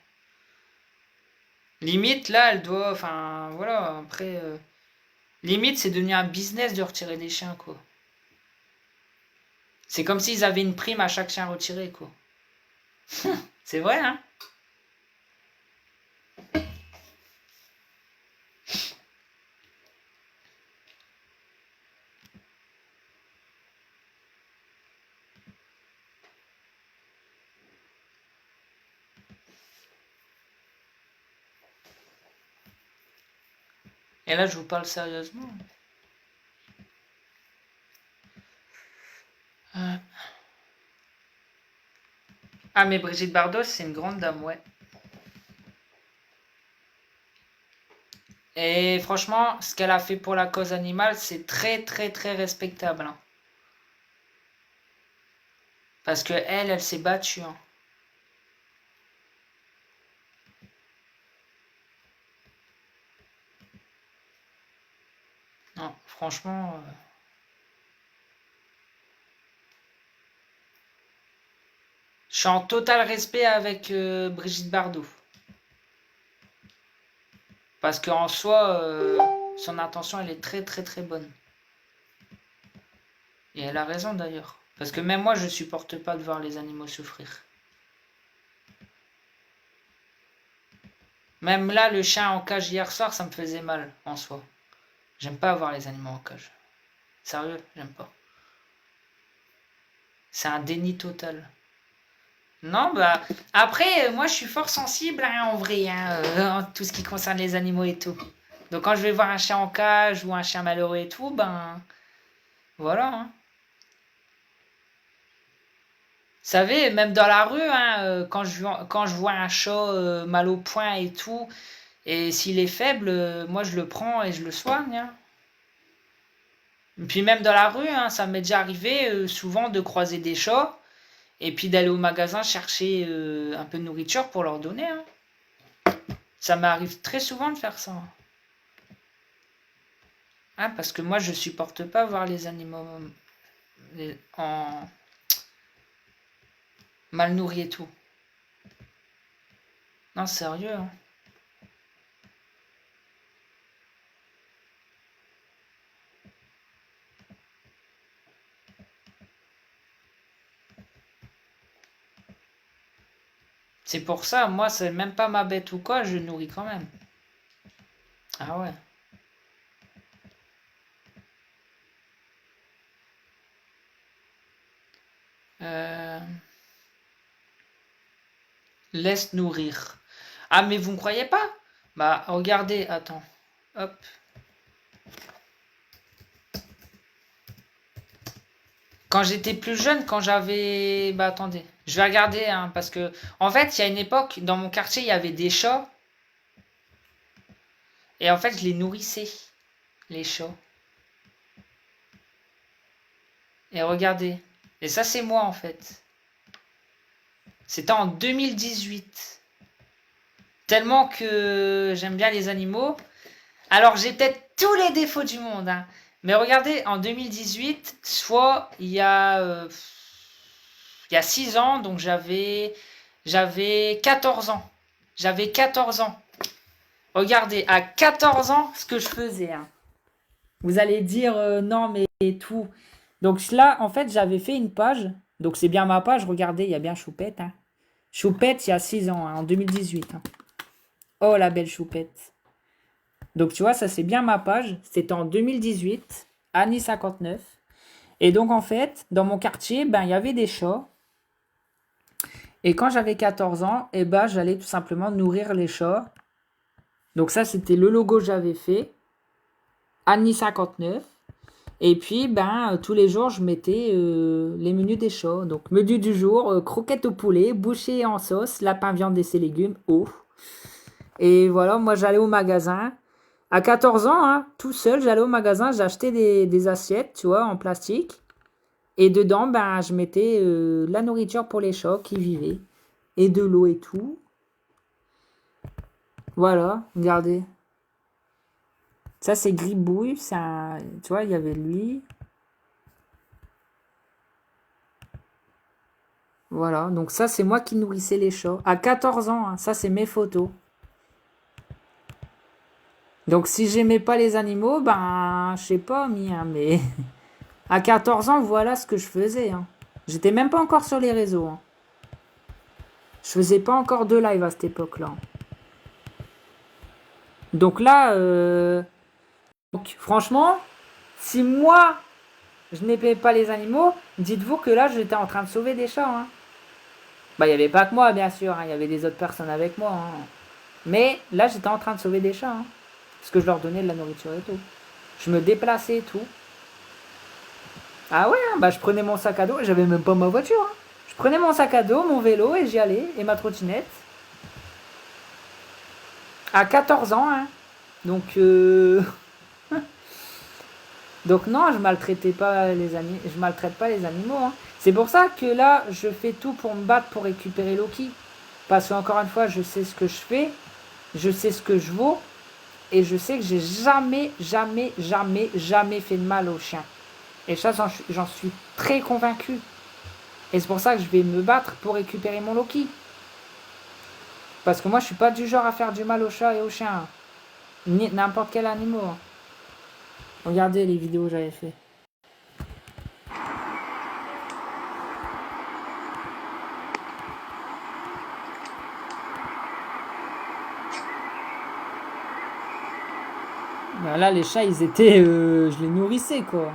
Limite, là, elle doit... Enfin, voilà, après... limite, c'est devenu un business de retirer des chiens, quoi. C'est comme s'ils avaient une prime à chaque chien retiré, quoi. C'est vrai, hein? Et là, je vous parle sérieusement. Ah, mais Brigitte Bardot, c'est une grande dame, ouais. Et franchement, ce qu'elle a fait pour la cause animale, c'est très, très, très respectable, hein. Parce que elle s'est battue, hein. Non, franchement... je suis en total respect avec Brigitte Bardot. Parce qu'en soi, son intention, elle est très très très bonne. Et elle a raison d'ailleurs. Parce que même moi, je supporte pas de voir les animaux souffrir. Même là, le chien en cage hier soir, ça me faisait mal en soi. J'aime pas voir les animaux en cage. Sérieux, j'aime pas. C'est un déni total. Non, bah... Après, moi, je suis fort sensible, hein, en vrai, hein, en tout ce qui concerne les animaux et tout. Donc, quand je vais voir un chien en cage ou un chien malheureux et tout, ben... Voilà, hein. Vous savez, même dans la rue, hein, quand je vois un chat mal au poing et tout, et s'il est faible, moi, je le prends et je le soigne, hein. Et puis même dans la rue, hein, ça m'est déjà arrivé souvent de croiser des chats et puis d'aller au magasin chercher un peu de nourriture pour leur donner, hein. Ça m'arrive très souvent de faire ça. Hein, parce que moi, je supporte pas voir les animaux en mal nourris et tout. Non, sérieux, hein. C'est pour ça, moi, c'est même pas ma bête ou quoi, je nourris quand même. Ah ouais. Euh, Laisse nourrir. Ah, mais vous ne croyez pas? Bah, regardez, attends. Hop. Quand j'étais plus jeune, quand j'avais... Bah, attendez. Je vais regarder, hein, parce que... En fait, il y a une époque, dans mon quartier, il y avait des chats. Et en fait, je les nourrissais, les chats. Et regardez. Et ça, c'est moi, en fait. C'était en 2018. Tellement que j'aime bien les animaux. Alors, j'ai peut-être tous les défauts du monde, hein. Mais regardez, en 2018, soit il y a 6 ans, donc j'avais 14 ans. J'avais 14 ans. Regardez, à 14 ans, ce que je faisais, hein. Vous allez dire non, mais tout. Donc là, en fait, j'avais fait une page. Donc c'est bien ma page. Regardez, il y a bien Choupette, hein. Choupette, il y a 6 ans, hein, en 2018, hein. Oh, la belle Choupette. Donc tu vois, ça c'est bien ma page. C'était en 2018, Annie 59. Et donc en fait, dans mon quartier, ben il y avait des chats. Et quand j'avais 14 ans, eh ben j'allais tout simplement nourrir les chats. Donc ça c'était le logo que j'avais fait. Annie 59. Et puis ben tous les jours je mettais les menus des chats. Donc menu du jour, croquettes au poulet, bouchée en sauce, lapin viande et ses légumes, eau. Et voilà, moi j'allais au magasin. À 14 ans, hein, tout seul, j'allais au magasin, j'achetais des assiettes, tu vois, en plastique. Et dedans, ben, je mettais la nourriture pour les chats qui vivaient. Et de l'eau et tout. Voilà, regardez. Ça, c'est Gribouille. Tu vois, il y avait lui. Voilà, donc ça, c'est moi qui nourrissais les chats. À 14 ans, hein, ça, c'est mes photos. Donc, si j'aimais pas les animaux, ben, je sais pas, hein, mais... À 14 ans, voilà ce que je faisais, hein. J'étais même pas encore sur les réseaux, hein. Je faisais pas encore de live à cette époque-là. Donc là, donc, franchement, si moi, je n'aimais pas les animaux, dites-vous que là, j'étais en train de sauver des chats, hein. Bah, il n'y avait pas que moi, bien sûr, hein. Il y avait des autres personnes avec moi, hein. Mais là, j'étais en train de sauver des chats, hein. Parce que je leur donnais de la nourriture et tout. Je me déplaçais et tout. Ah ouais, hein, bah je prenais mon sac à dos, j'avais même pas ma voiture, hein. Je prenais mon sac à dos, mon vélo et j'y allais, et ma trottinette. À 14 ans, hein. Donc, donc non, je maltraitais pas les animaux, je maltraite pas les animaux, hein. C'est pour ça que là, je fais tout pour me battre pour récupérer Loki. Parce qu'encore une fois, je sais ce que je fais, je sais ce que je vaux, et je sais que j'ai jamais, jamais, jamais, jamais fait de mal aux chiens. Et ça, j'en suis très convaincu. Et c'est pour ça que je vais me battre pour récupérer mon Loki. Parce que moi, je suis pas du genre à faire du mal aux chats et aux chiens. Ni n'importe quel animal. Regardez les vidéos que j'avais fait. Ben là, les chats, ils étaient... je les nourrissais, quoi.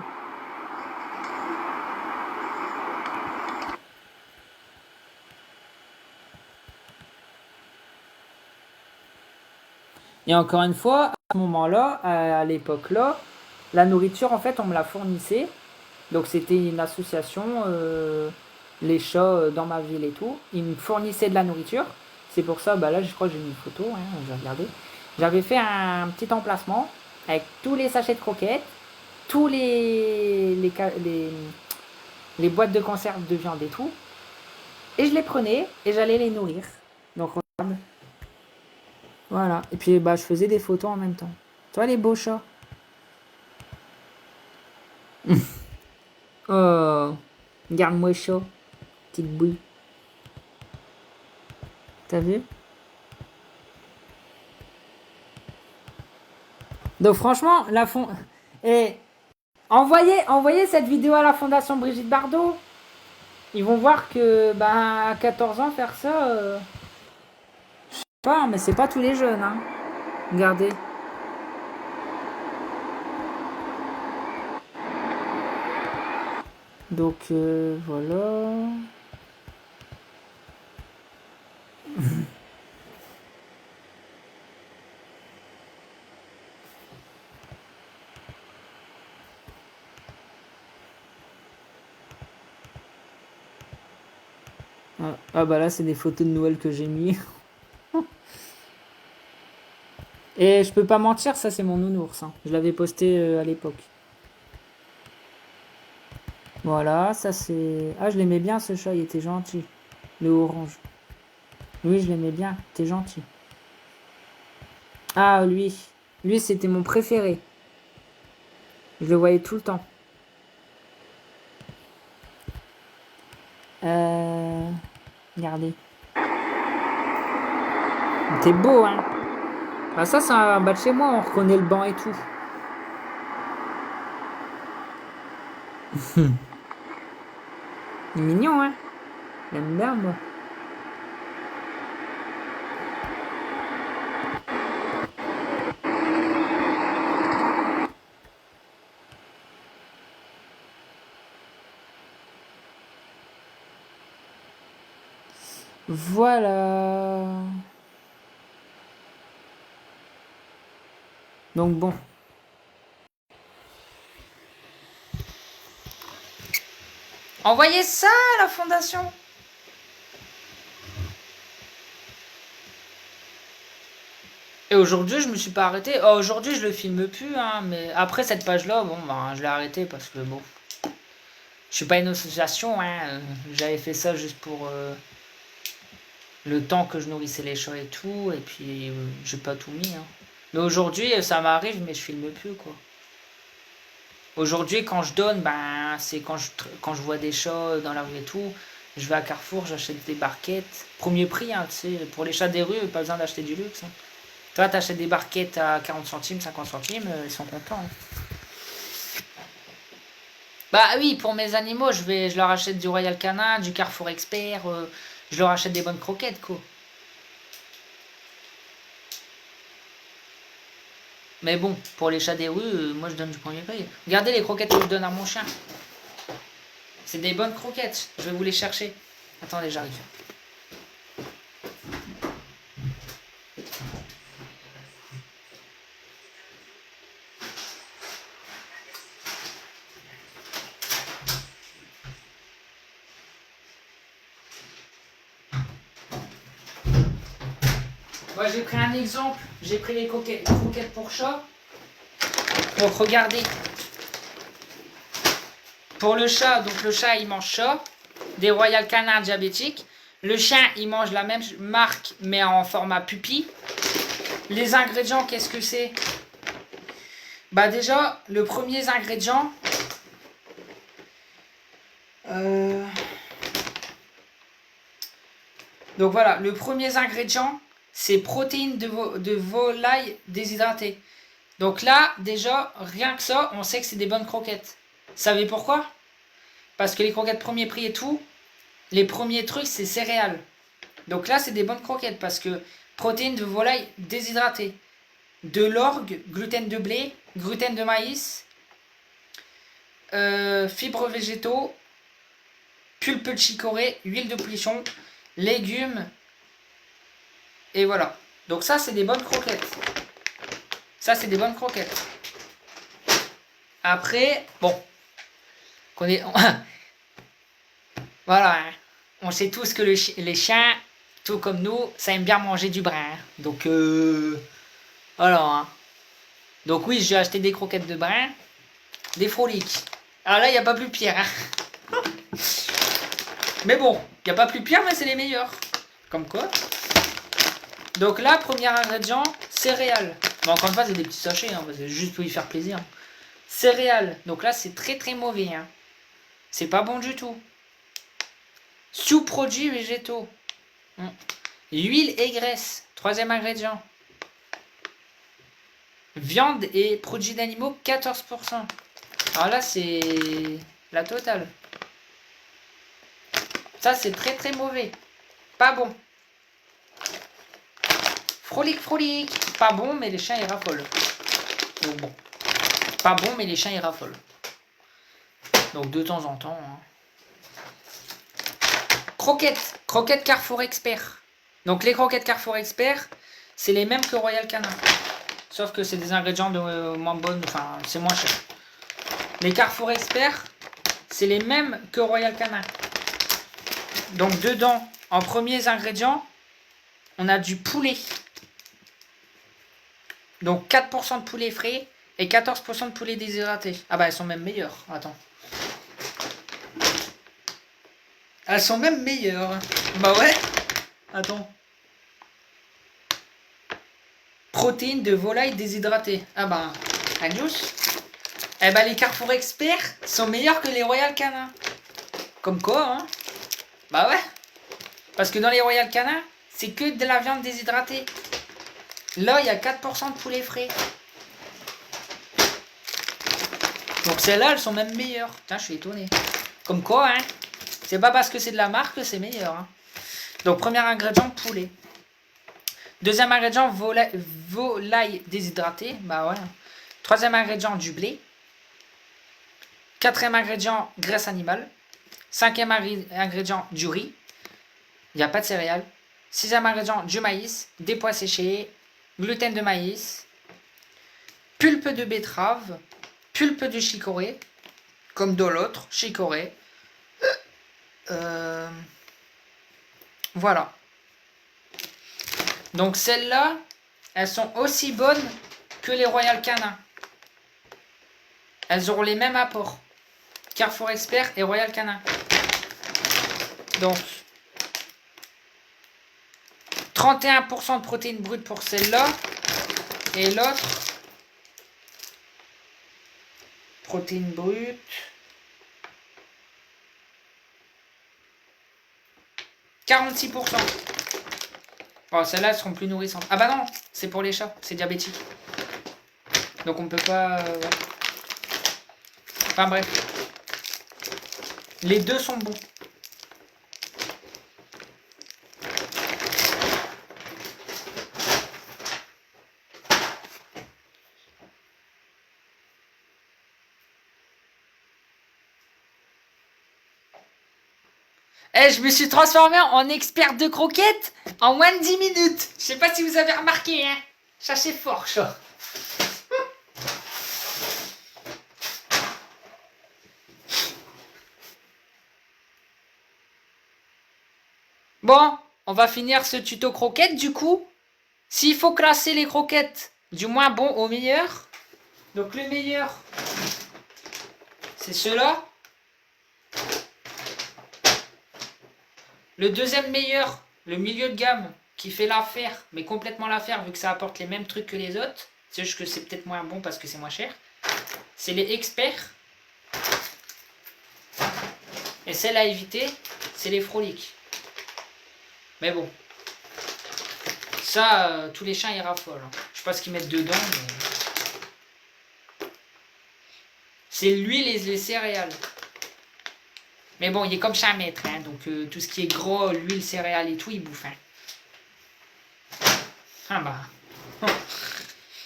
Et encore une fois, à ce moment-là, à l'époque-là, la nourriture, en fait, on me la fournissait. Donc, c'était une association, les chats dans ma ville et tout. Ils me fournissaient de la nourriture. C'est pour ça, bah là, je crois que j'ai mis une photo, hein, j'ai regardé. J'avais fait un petit emplacement avec tous les sachets de croquettes, tous les boîtes de conserve de viande et tout. Et je les prenais et j'allais les nourrir. Donc, regarde. Voilà. Et puis, bah, je faisais des photos en même temps. Toi, les beaux chats. Oh, regarde-moi chat. Petite bouille. T'as vu? Donc, franchement, la fond... Et envoyez cette vidéo à la Fondation Brigitte Bardot. Ils vont voir que, bah, à 14 ans, faire ça... Je sais pas, mais c'est pas tous les jeunes, hein. Regardez. Donc, voilà. Ah bah là, c'est des photos de Noël que j'ai mis. Et je peux pas mentir, ça c'est mon nounours. Hein. Je l'avais posté à l'époque. Voilà, ça c'est... Ah, je l'aimais bien ce chat, il était gentil. Le orange. Oui, je l'aimais bien, il était gentil. Ah, lui. Lui, c'était mon préféré. Je le voyais tout le temps. Regardez. T'es beau, hein. Bah ça, c'est un bas de chez moi, on reconnaît le banc et tout. Il est mignon, hein. J'aime bien, moi. Voilà. Donc bon. Envoyez ça à la fondation. Et aujourd'hui, je me suis pas arrêté. Oh, aujourd'hui, je le filme plus, hein, mais après cette page-là, bon, ben, je l'ai arrêté parce que bon, je suis pas une association, hein. J'avais fait ça juste pour le temps que je nourrissais les chats et tout, et puis j'ai pas tout mis. Hein. Mais aujourd'hui, ça m'arrive, mais je filme plus, quoi. Aujourd'hui, quand je donne, ben, c'est quand je vois des chats dans la rue et tout. Je vais à Carrefour, j'achète des barquettes. Premier prix, hein, tu sais, pour les chats des rues, pas besoin d'acheter du luxe. Hein. Toi, t'achètes des barquettes à 40 centimes, 50 centimes, ils sont contents. Hein. Bah oui, pour mes animaux, je leur achète du Royal Canin, du Carrefour Expert, je leur achète des bonnes croquettes, quoi. Mais bon, pour les chats des rues, moi je donne du premier prix. Regardez les croquettes que je donne à mon chien. C'est des bonnes croquettes, je vais vous les chercher. Attendez, j'arrive. Moi j'ai pris un exemple, j'ai pris les croquettes pour chat. Donc regardez. Pour le chat, donc le chat il mange ça, des Royal Canin diabétiques. Le chien il mange la même marque mais en format pupille. Les ingrédients, qu'est-ce que c'est? Bah déjà, le premier ingrédient, donc voilà, le premier ingrédient, c'est protéines de volaille déshydratées. Donc là, déjà, rien que ça, on sait que c'est des bonnes croquettes. Vous savez pourquoi? Parce que les croquettes premier prix et tout, les premiers trucs, c'est céréales. Donc là, c'est des bonnes croquettes parce que protéines de volaille déshydratées, de l'orge, gluten de blé, gluten de maïs, fibres végétaux, pulpe de chicorée, huile de polisson, légumes, et voilà. Donc ça, c'est des bonnes croquettes. Ça, c'est des bonnes croquettes. Après, bon, voilà, hein. On sait tous que les chiens, tout comme nous, ça aime bien manger du brin. Hein. Donc, voilà. Hein. Donc oui, j'ai acheté des croquettes de brin, des froliques. Alors là, il n'y a pas plus pire. Hein. Mais bon, il n'y a pas plus pire, mais c'est les meilleurs. Comme quoi. Donc là, premier ingrédient, céréales. Bon, encore une fois, c'est des petits sachets, hein, c'est juste pour y faire plaisir. Céréales. Donc là, c'est très très mauvais. Hein. C'est pas bon du tout. Sous-produits végétaux. Huile et graisse. Troisième ingrédient. Viande et produits d'animaux, 14%. Alors là, c'est la totale. Ça, c'est très très mauvais. Pas bon. Frolic, frolic. Pas bon, mais les chiens, ils raffolent. Donc bon. Pas bon, mais les chiens, ils raffolent. Donc de temps en temps. Hein. Croquettes. Croquettes Carrefour Expert. Donc les croquettes Carrefour Expert, c'est les mêmes que Royal Canin. Sauf que c'est des ingrédients de moins bonnes. Enfin, c'est moins cher. Les Carrefour Expert, c'est les mêmes que Royal Canin. Donc dedans, en premiers ingrédients, on a du poulet. Donc 4% de poulet frais et 14% de poulet déshydraté. Ah bah elles sont même meilleures. Attends. Elles sont même meilleures. Bah ouais. Attends. Protéines de volaille déshydratées. Ah bah, adios. Eh bah les Carrefour Expert sont meilleurs que les Royal Canin. Comme quoi, hein. Bah ouais. Parce que dans les Royal Canin, c'est que de la viande déshydratée. Là, il y a 4% de poulet frais. Donc celles-là, elles sont même meilleures. Putain, je suis étonné. Comme quoi, hein. C'est pas parce que c'est de la marque que c'est meilleur. Hein. Donc, premier ingrédient, poulet. Deuxième ingrédient, volaille déshydratée. Bah ouais. Troisième ingrédient, du blé. Quatrième ingrédient, graisse animale. Cinquième ingrédient, du riz. Il n'y a pas de céréales. Sixième ingrédient, du maïs. Des pois séchés. Gluten de maïs. Pulpe de betterave. Pulpe de chicorée. Comme dans l'autre, chicorée. Voilà. Donc celles-là, elles sont aussi bonnes que les Royal Canin. Elles auront les mêmes apports. Carrefour Expert et Royal Canin. Donc 31% de protéines brutes pour celle-là. Et l'autre, protéines brutes. « 46%. Bon, celles-là, elles seront plus nourrissantes. Ah bah non, c'est pour les chats, c'est diabétique. Donc on peut pas... ouais. Enfin bref. Les deux sont bons. Eh, je me suis transformé en expert de croquettes en moins de 10 minutes. Je sais pas si vous avez remarqué, hein. Ça, c'est fort, ça. Bon, on va finir ce tuto croquettes, du coup. S'il faut classer les croquettes du moins bon au meilleur. Donc, le meilleur, c'est ceux-là. Le deuxième meilleur, le milieu de gamme, qui fait l'affaire, mais complètement l'affaire, vu que ça apporte les mêmes trucs que les autres. C'est juste que c'est peut-être moins bon parce que c'est moins cher. C'est les experts. Et celle à éviter, c'est les froliques. Mais bon. Ça, tous les chiens, ils raffolent. Je sais pas ce qu'ils mettent dedans, mais... C'est l'huile et les céréales. Mais bon, il est comme chez un maître, hein, donc tout ce qui est gros, l'huile, céréales et tout, il bouffe. Hein. Ah bah. Vous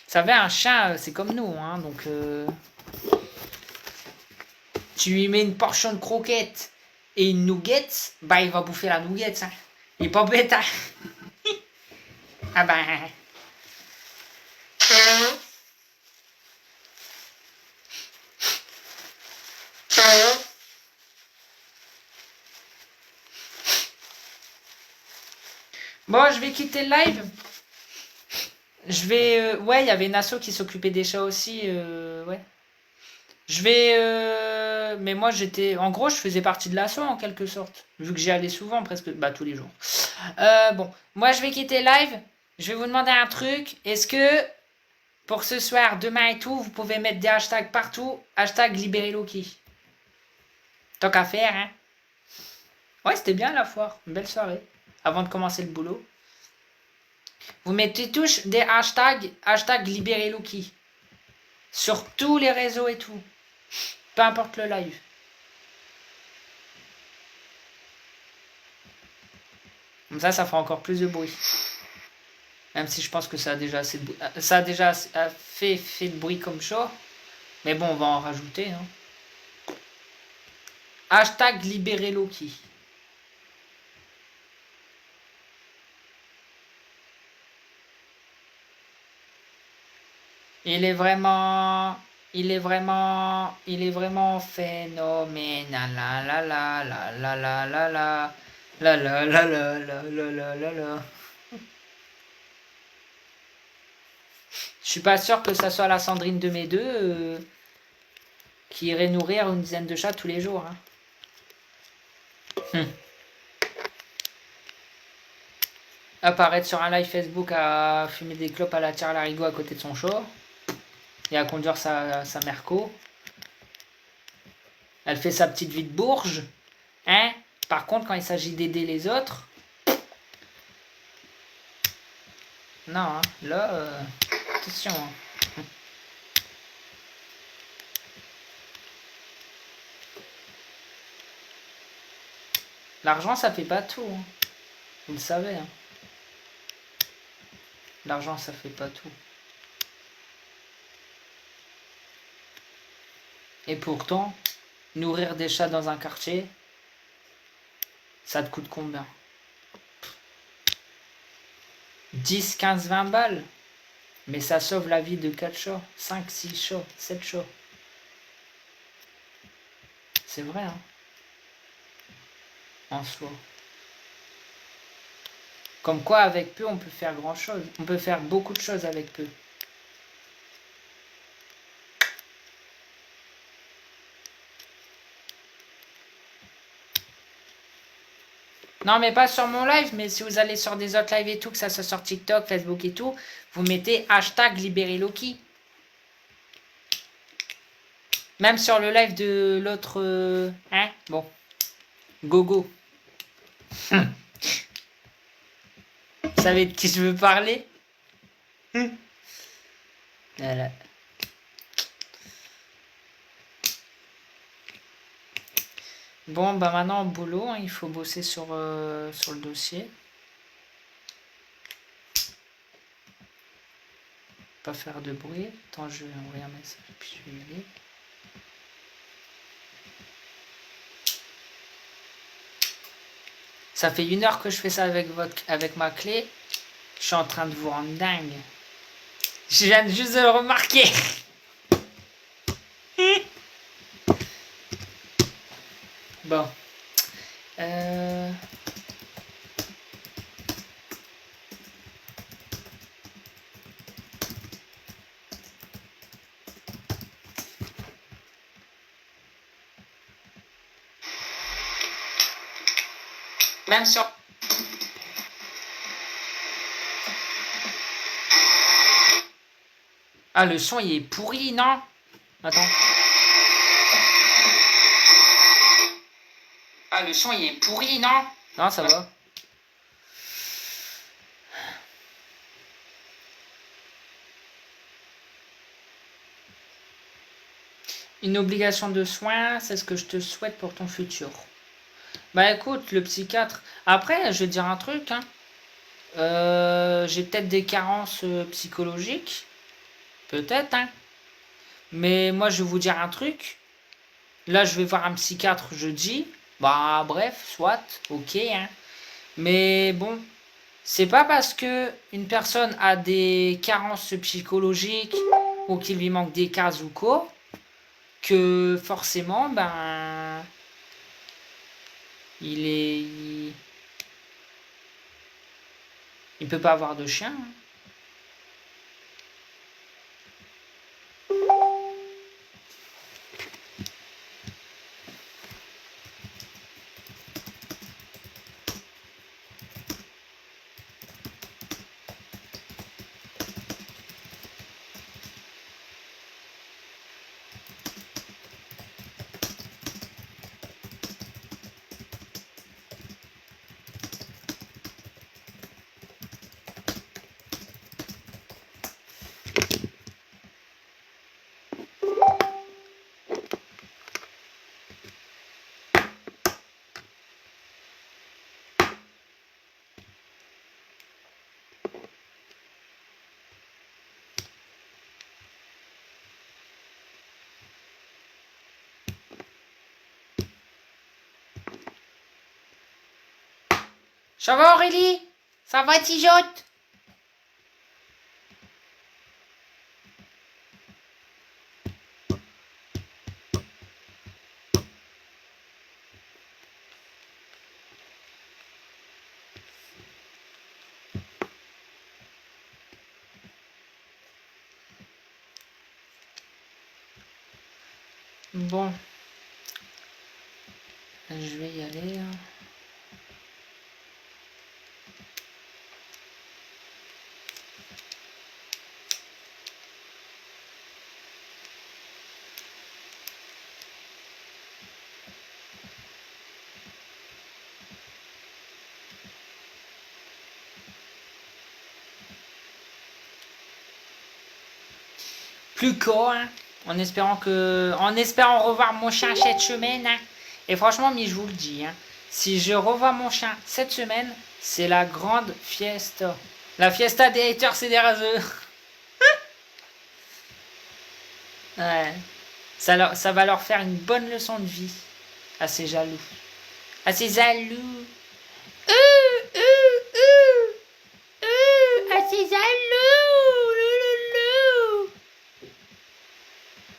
savez, un chat, c'est comme nous, hein, donc... Tu lui mets une portion de croquettes et une nougat, bah il va bouffer la nougat, hein. Il est pas bête, hein. Ah bah... Bon, je vais quitter le live. Je vais... ouais, il y avait une asso qui s'occupait des chats aussi. Ouais. Je vais... mais moi, j'étais... En gros, je faisais partie de l'asso, en quelque sorte. Vu que j'y allais souvent, presque... Bah, tous les jours. Bon. Moi, je vais quitter le live. je vais vous demander un truc. Est-ce que pour ce soir, demain et tout, vous pouvez mettre des hashtags partout. Hashtag libérez Loki. Tant qu'à faire, hein. Ouais, c'était bien la foire. Une belle soirée. Avant de commencer le boulot. Vous mettez tous des hashtags. Hashtag libérez Loki. Sur tous les réseaux et tout. Peu importe le live. Comme ça fera encore plus de bruit. Même si je pense que ça a déjà assez de bruit. Ça a déjà fait de bruit comme ça. Mais bon, on va en rajouter. Hein. Hashtag libérez Loki. Il est vraiment phénoménal. La la la la la la la la la la la la la la la la. Je suis pas sûr que ça soit la Sandrine de mes deux qui irait nourrir une dizaine de chats tous les jours. Hein. Apparaître sur un live Facebook à fumer des clopes à la tire larigot à côté de son chat et à conduire sa merco. Elle fait sa petite vie de bourge. Hein? Par contre, quand il s'agit d'aider les autres... Non, hein, là... attention. Hein. L'argent, ça fait pas tout. Hein. Vous le savez. Hein. L'argent, ça fait pas tout. Et pourtant, nourrir des chats dans un quartier, ça te coûte combien? 10, 15, 20 balles. Mais ça sauve la vie de 4 chats, 5, 6 chats, 7 chats. C'est vrai, hein. En soi. Comme quoi, avec peu, on peut faire grand chose. On peut faire beaucoup de choses avec peu. Non, mais pas sur mon live, mais si vous allez sur des autres lives et tout, que ça soit sur TikTok, Facebook et tout, vous mettez hashtag libérez Loki. Même sur le live de l'autre... hein? Bon. Gogo. Vous savez de qui je veux parler? Voilà. Bon, bah maintenant, au boulot, hein, il faut bosser sur le dossier. Pas faire de bruit. Attends, je vais envoyer un message et puis je vais y aller. Ça fait 1 heure que je fais ça avec ma clé. Je suis en train de vous rendre dingue. Je viens juste de le remarquer. Bon. Même sur... Ah, le son, il est pourri, non? Attends. Ah, le son, il est pourri, non? Non, ça va. Une obligation de soins, c'est ce que je te souhaite pour ton futur. Bah écoute, le psychiatre... Après, je vais te dire un truc, hein. J'ai peut-être des carences psychologiques. Peut-être, hein. Mais moi, je vais vous dire un truc. Là, je vais voir un psychiatre jeudi. Bah, bref, soit, ok, hein. Mais bon, c'est pas parce que une personne a des carences psychologiques ou qu'il lui manque des cases ou quoi, que forcément, ben... Il peut pas avoir de chien. Hein. Ça va Aurélie? Ça va Tijotte? Bon. Je vais y aller. Hein. Plus qu'au, hein, en espérant revoir mon chien cette semaine. Hein. Et franchement, mais je vous le dis, hein, si je revois mon chien cette semaine, c'est la grande fiesta. La fiesta des haters et des raseurs. Ouais. Ça va leur faire une bonne leçon de vie. À ces jaloux. À ces jaloux. À ces jaloux.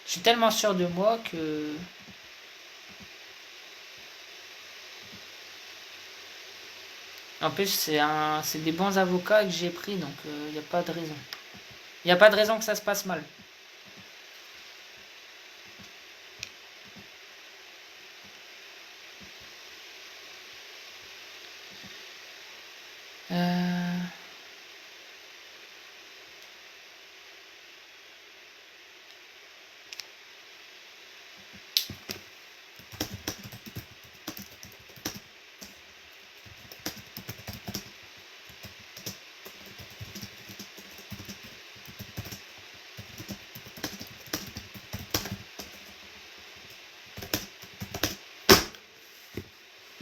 Je suis tellement sûr de moi que... En plus, c'est des bons avocats que j'ai pris, donc il n'y a pas de raison. Il n'y a pas de raison que ça se passe mal.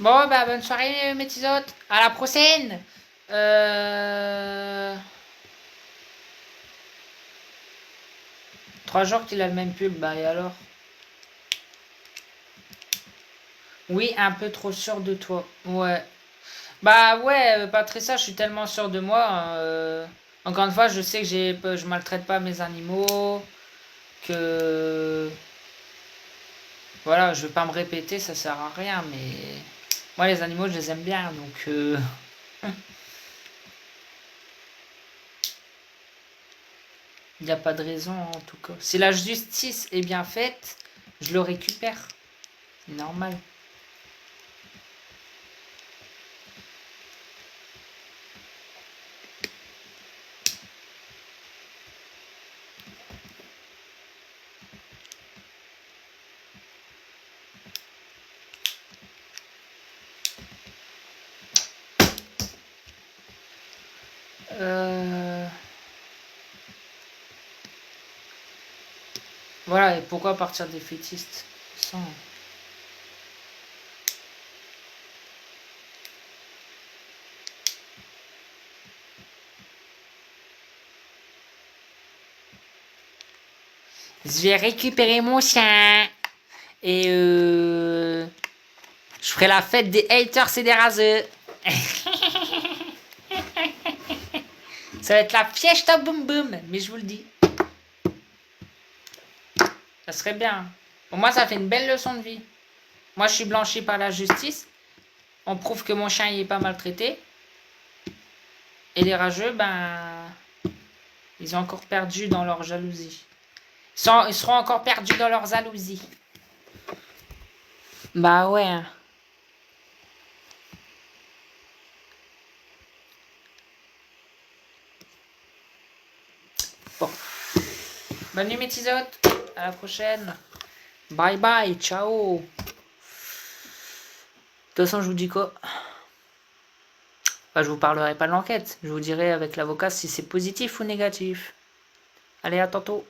Bon, bah, bonne soirée, mes tisotes. À la prochaine. 3 jours qu'il a le même pub, bah, et alors? Oui, un peu trop sûr de toi. Ouais. Bah, ouais, Patricia, je suis tellement sûr de moi. Encore une fois, je sais que je maltraite pas mes animaux. Que... Voilà, je vais pas me répéter, ça sert à rien, mais... Moi, les animaux, je les aime bien, donc... Il n'y a pas de raison, en tout cas. Si la justice est bien faite, je le récupère. Normal. Voilà, et pourquoi partir des fétistes sans... Je vais récupérer mon chien. Et je ferai la fête des haters et des raseux. Ça va être la fiesta boum boum, mais je vous le dis. Ça serait bien. Pour moi, ça fait une belle leçon de vie. Moi, je suis blanchi par la justice. On prouve que mon chien il est pas maltraité. Et les rageux, ben... Ils ont encore perdu dans leur jalousie. Ils seront encore perdus dans leur jalousie. Bah ouais. Bon. Bonne nuit mes tisotes. À la prochaine. Bye bye. Ciao. De toute façon, je vous dis quoi? Enfin, je vous parlerai pas de l'enquête. Je vous dirai avec l'avocat si c'est positif ou négatif. Allez, à tantôt.